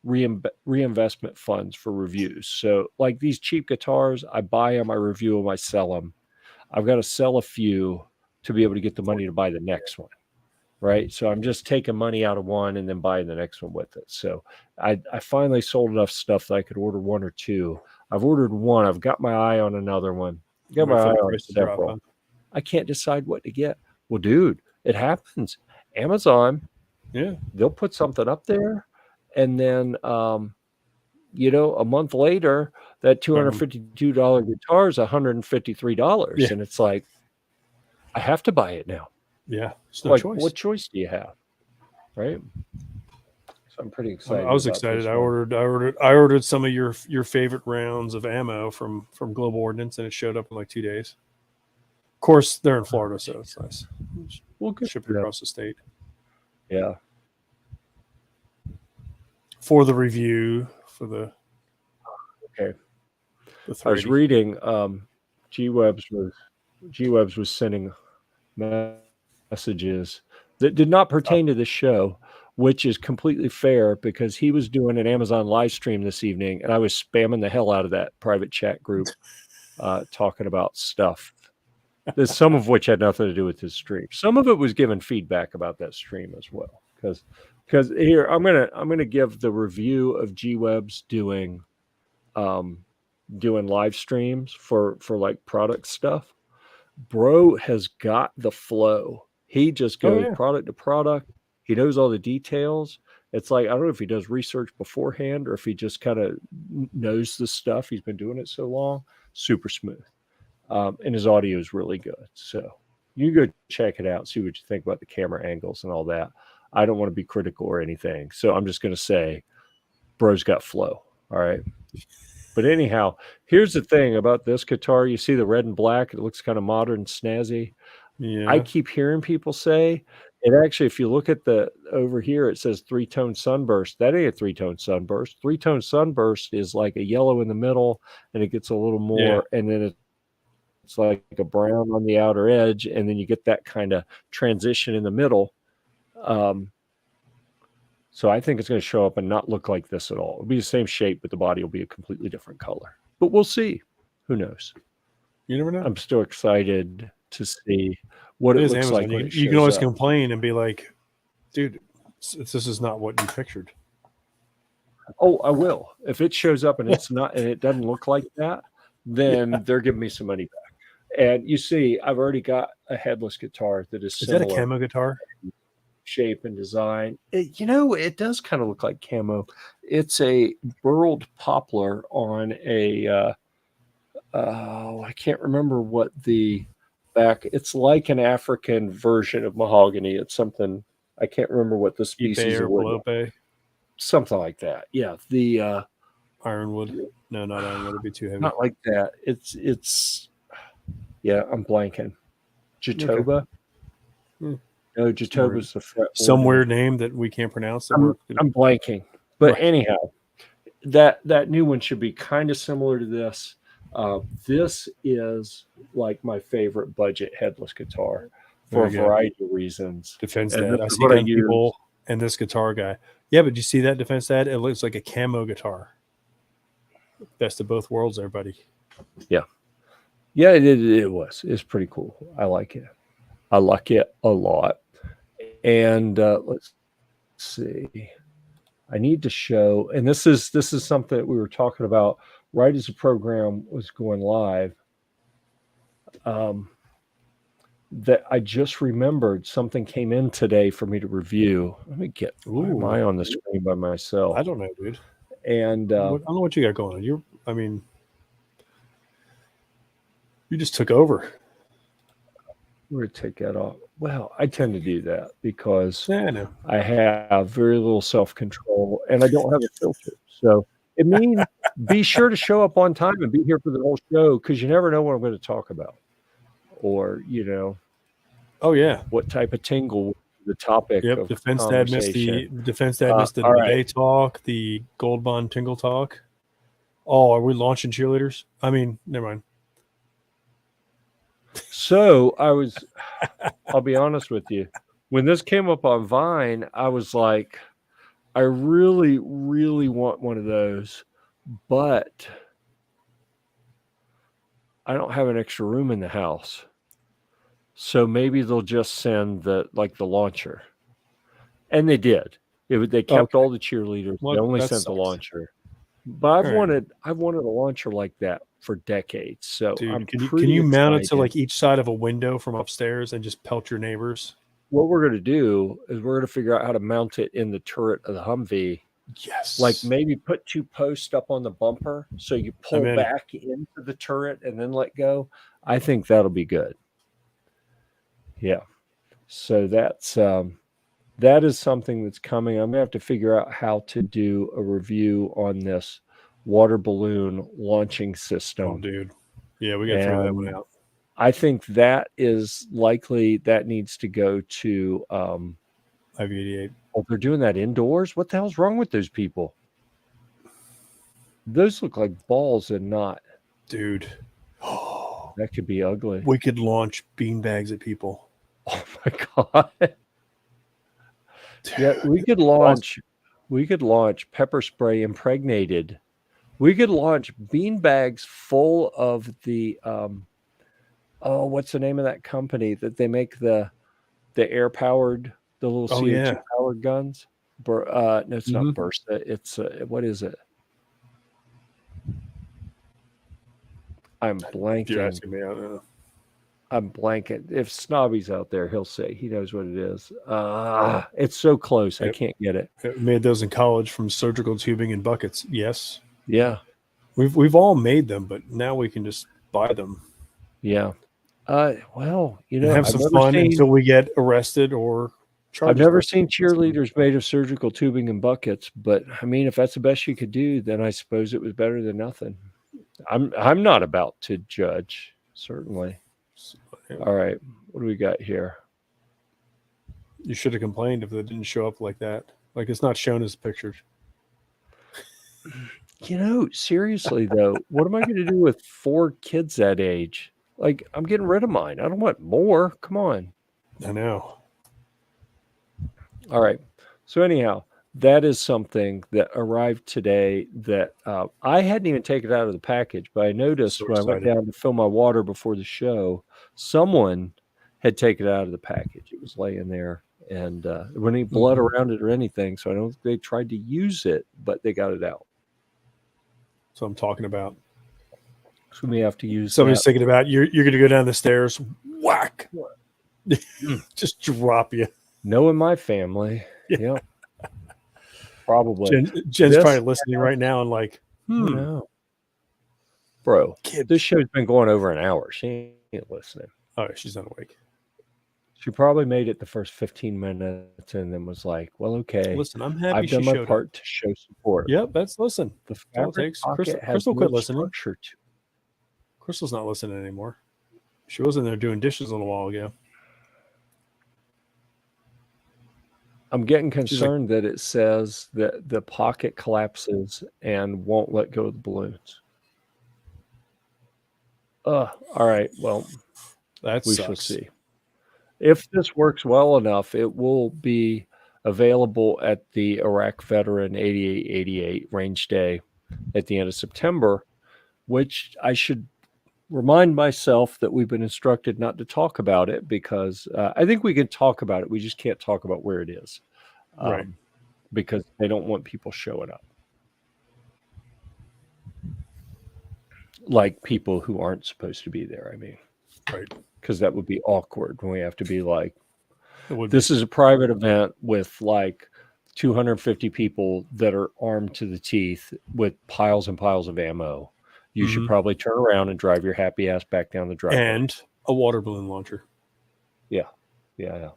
reinvestment funds for reviews. So like these cheap guitars, I buy them, I review them, I sell them. I've got to sell a few to be able to get the money to buy the next one. Right. So I'm just taking money out of one and then buying the next one with it. So I finally sold enough stuff that I could order one or two. I've ordered one. I've got my eye on another one. Got my eye on several. I can't decide what to get. Well, dude, it happens. Amazon, they'll put something up there. And then, you know, a month later, that $252 guitar is $153. Yeah. And it's like, I have to buy it now. Yeah. No like, choice. What choice do you have? Right. So I'm pretty excited. I was excited. I ordered some of your favorite rounds of ammo from Global Ordnance, and it showed up in like 2 days. Of course, they're in Florida, so it's nice. We'll ship it across the state. Yeah. For the review, for the I was reading G-Webs was sending messages that did not pertain to the show, which is completely fair because he was doing an Amazon live stream this evening and I was spamming the hell out of that private chat group talking about stuff. There's some of which had nothing to do with his stream. Some of it was giving feedback about that stream as well. Because here I'm gonna give the review of G-Webs doing live streams for like product stuff. Bro has got the flow. He just goes product to product. He knows all the details. It's like, I don't know if he does research beforehand or if he just kind of knows the stuff. He's been doing it so long. Super smooth. And his audio is really good. So you go check it out, see what you think about the camera angles and all that. I don't want to be critical or anything. So I'm just going to say, bro's got flow. All right. But anyhow, here's the thing about this guitar. You see the red and black. It looks kind of modern, snazzy. Yeah. I keep hearing people say it actually, if you look at the over here, it says 3-tone sunburst. That ain't a 3-tone sunburst. 3-tone sunburst is like a yellow in the middle and it gets a little more, and then it's like a brown on the outer edge, and then you get that kind of transition in the middle. So I think it's going to show up and not look like this at all. It'll be the same shape, but the body will be a completely different color. But we'll see. Who knows? You never know. I'm still excited to see what it looks Amazon. like. You can always complain and be like, dude, this is not what you pictured. Oh, I will. If it shows up and it's not, and it doesn't look like that, then they're giving me some money back. And you see, I've already got a headless guitar that is similar. Is that a camo guitar? Shape and design. It does kind of look like camo. It's a burled poplar on a I can't remember what the back. It's like an African version of mahogany. It's something I can't remember what the species of wood. Something like that. Yeah, the ironwood. No, not ironwood. It'd be too heavy. Not like that. It's yeah. I'm blanking. Jatoba. Okay. No, Jatoba's the fret. Some weird name that we can't pronounce. I'm blanking. But anyhow, that new one should be kind of similar to this. This is like my favorite budget headless guitar for a variety of reasons. Defense Dad. I see that people and this guitar guy. Yeah, but you see that Defense Dad? It looks like a camo guitar. Best of both worlds, everybody. Yeah. Yeah, it was. It's pretty cool. I like it. I like it a lot. And let's see. I need to show, and this is something that we were talking about right as the program was going live. That I just remembered something came in today for me to review. Let me get. Why am I on the screen by myself? I don't know, dude. And I don't know what you got going on. You just took over. We're going to take that off. Well, I tend to do that because Yeah, I know. I have very little self-control and I don't have a filter. So it means be sure to show up on time and be here for the whole show because you never know what I'm going to talk about. Or, Oh yeah. what type of tingle the topic Yep. of Defense Dad missed the all right. bidet talk, the Gold Bond Tingle talk. Oh, are we launching cheerleaders? I mean, never mind. So I'll be honest with you. When this came up on Vine, I was like, I really, really want one of those, but I don't have an extra room in the house. So maybe they'll just send the launcher. And they did. They kept all the cheerleaders. Well, they only that sent the sucks. launcher. But I've All right. wanted a launcher like that for decades. So Dude, I'm can pretty you mount it to excited. like each side of a window from upstairs and just pelt your neighbors? What we're going to do is we're going to figure out how to mount it in the turret of the Humvee. Yes. Like maybe put 2 posts up on the bumper so you pull in. back into the turret and then let go. I think that'll be good. Yeah. So that is something that's coming. I'm going to have to figure out how to do a review on this water balloon launching system. Oh, dude. Yeah, we got to figure that one out. I think that is likely that needs to go to IV88. Oh, they're doing that indoors? What the hell's wrong with those people? Those look like balls and not. Dude. That could be ugly. We could launch beanbags at people. Oh my God. Yeah, we could launch pepper spray impregnated. We could launch beanbags full of the what's the name of that company that they make the air powered, the little CO2 powered guns? No, it's not Bursa. It's what is it? I'm blanking. You're asking me, I don't know. I'm blanking. If Snobby's out there, he'll say he knows what it is. It's so close. I can't get it. I made those in college from surgical tubing and buckets. Yes. Yeah. We've all made them, but now we can just buy them. Yeah. Well, have some fun until we get arrested or charged. I've never seen cheerleaders made of surgical tubing and buckets, but I mean, if that's the best you could do, then I suppose it was better than nothing. I'm not about to judge, certainly. All right, what do we got here? You should have complained if they didn't show up like that. Like it's not shown as pictures. Seriously though, what am I going to do with 4 kids that age? Like, I'm getting rid of mine. I don't want more. Come on. I know. All right. So anyhow, that is something that arrived today that I hadn't even taken it out of the package, but I noticed when I went down to fill my water before the show, someone had taken it out of the package. It was laying there, and there wasn't any blood around it or anything, so I don't think they tried to use it, but they got it out. So I'm talking about. So we have to use. Somebody's thinking about you're going to go down the stairs, whack, just drop you. No, in my family, yeah, probably. Jen's probably listening right now and like, no, bro, this show's been going over an hour. She ain't listening. Oh, she's not awake. She probably made it the first 15 minutes and then was like, well, okay. Listen, I'm happy I've done my part to show support. Yep, listen. The fabric pocket Crystal quit listening. To Crystal's not listening anymore. She was in there doing dishes a little while ago. I'm getting concerned that it says that the pocket collapses and won't let go of the balloons. All right. Well, we shall see. If this works well enough, it will be available at the Iraq Veteran 8888 Range Day at the end of September, which I should remind myself that we've been instructed not to talk about it because I think we can talk about it. We just can't talk about where it is, right? Because they don't want people showing up. Like people who aren't supposed to be there, I mean. Right. Because that would be awkward when we have to be like, this is a private event with like 250 people that are armed to the teeth with piles and piles of ammo. You should probably turn around and drive your happy ass back down the driveway. And a water balloon launcher. Yeah. Yeah.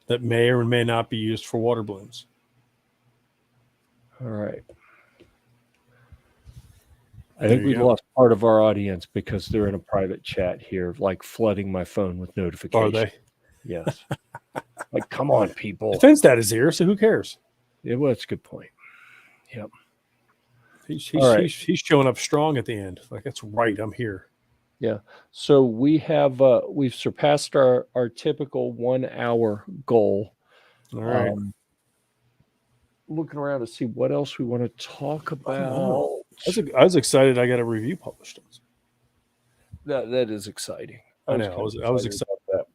that may or may not be used for water balloons. All right. I think we lost part of our audience because they're in a private chat here, like flooding my phone with notifications. Are they? Yes. Like, come on, people. Defense Dad is here, so who cares? Yeah, well, that's a good point. Yep. He's showing up strong at the end. Like, that's right. I'm here. Yeah. So we have we've surpassed our typical 1 hour goal. All right. Looking around to see what else we want to talk about. I was excited. I got a review published. That is exciting. I know. I was excited about that.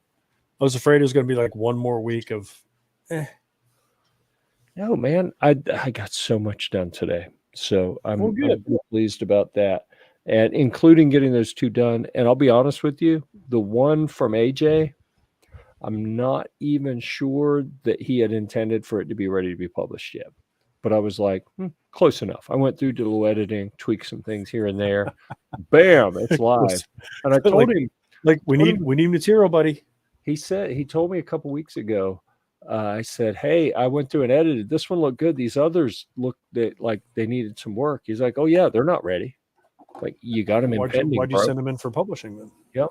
I was afraid it was going to be like one more week of. No, man. I got so much done today, so I'm pleased about that, and including getting those 2 done. And I'll be honest with you, the one from AJ, I'm not even sure that he had intended for it to be ready to be published yet. But I was like, close enough. I went through, did a little editing, tweaked some things here and there. Bam, it's live. And I told him, like, we need material, buddy. He told me a couple weeks ago, I said, hey, I went through and edited. This one looked good. These others looked like they needed some work. He's like, oh, yeah, they're not ready. Like, you got them in pending. Why'd you send them in for publishing then? Yep.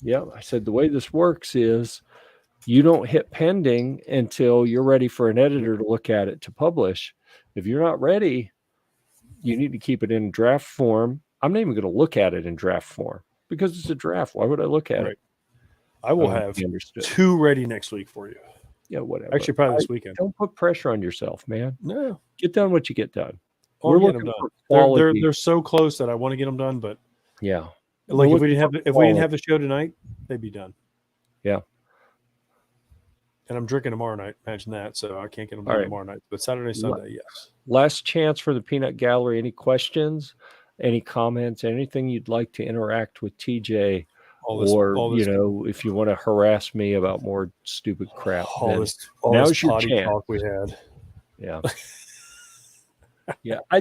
Yeah, I said the way this works is you don't hit pending until you're ready for an editor to look at it to publish. If you're not ready, you need to keep it in draft form. I'm not even going to look at it in draft form because it's a draft. Why would I look at it? I will have 2 ready next week for you. Yeah, whatever. Actually, probably this weekend. Don't put pressure on yourself, man. No. Get done what you get done. We're looking for quality. They're so close that I want to get them done, but yeah. Like if we didn't have the show tonight, they'd be done. Yeah. And I'm drinking tomorrow night. Imagine that. So I can't get them done tomorrow night. But Saturday, Sunday, yes. Last chance for the Peanut Gallery. Any questions? Any comments? Anything you'd like to interact with TJ? If you want to harass me about more stupid crap, now's your chance. Talk we had. Yeah. Yeah, I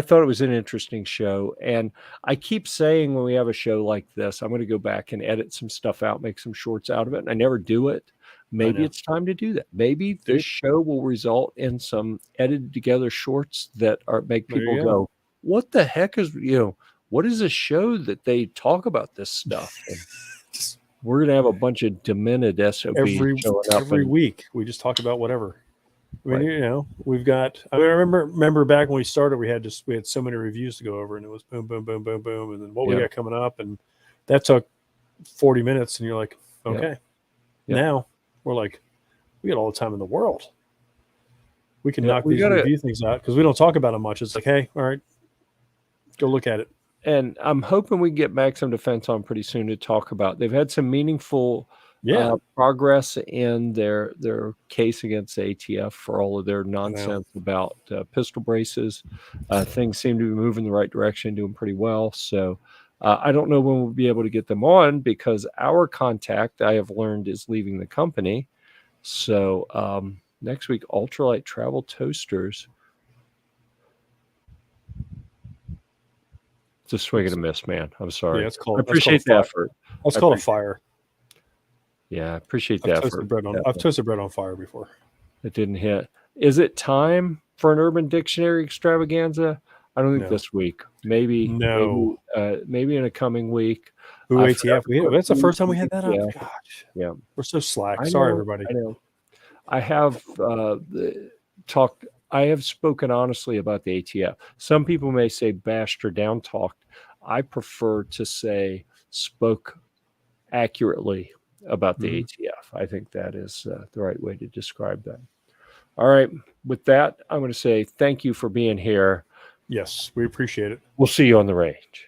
thought it was an interesting show, and I keep saying when we have a show like this, I'm going to go back and edit some stuff out, make some shorts out of it, and I never do it. Maybe it's time to do that. Maybe this show will result in some edited together shorts that make people go, "What the heck is what is a show that they talk about this stuff?" And we're going to have a bunch of demented SOBs every week. We just talk about whatever. I mean, we've got. I remember back when we started, we had so many reviews to go over, and it was boom, boom, boom, boom, boom, and then what we got coming up, and that took 40 minutes, and you're like, okay, now we're like, we got all the time in the world. We can knock these review things out because we don't talk about them much. It's like, hey, all right, go look at it. And I'm hoping we get Maximum Defense on pretty soon to talk about. They've had some meaningful. Progress in their case against ATF for all of their nonsense about pistol braces. Things seem to be moving in the right direction, doing pretty well. So I don't know when we'll be able to get them on because our contact, I have learned, is leaving the company. So next week, ultralight travel toasters. It's a swing and a miss, man. I'm sorry. Yeah, I appreciate the effort. That's called a fire. Yeah, I appreciate that. I've toasted bread on fire before. It didn't hit. Is it time for an Urban Dictionary extravaganza? I don't think this week. Maybe in a coming week. Ooh, ATF. That's the first time we had that up. Gosh. Yeah. We're so slack. Sorry, everybody. I know. I have talked. I have spoken honestly about the ATF. Some people may say bashed or down talked. I prefer to say spoke accurately about the ATF. I think that is the right way to describe that. All right. With that, I'm going to say thank you for being here. Yes, we appreciate it. We'll see you on the range.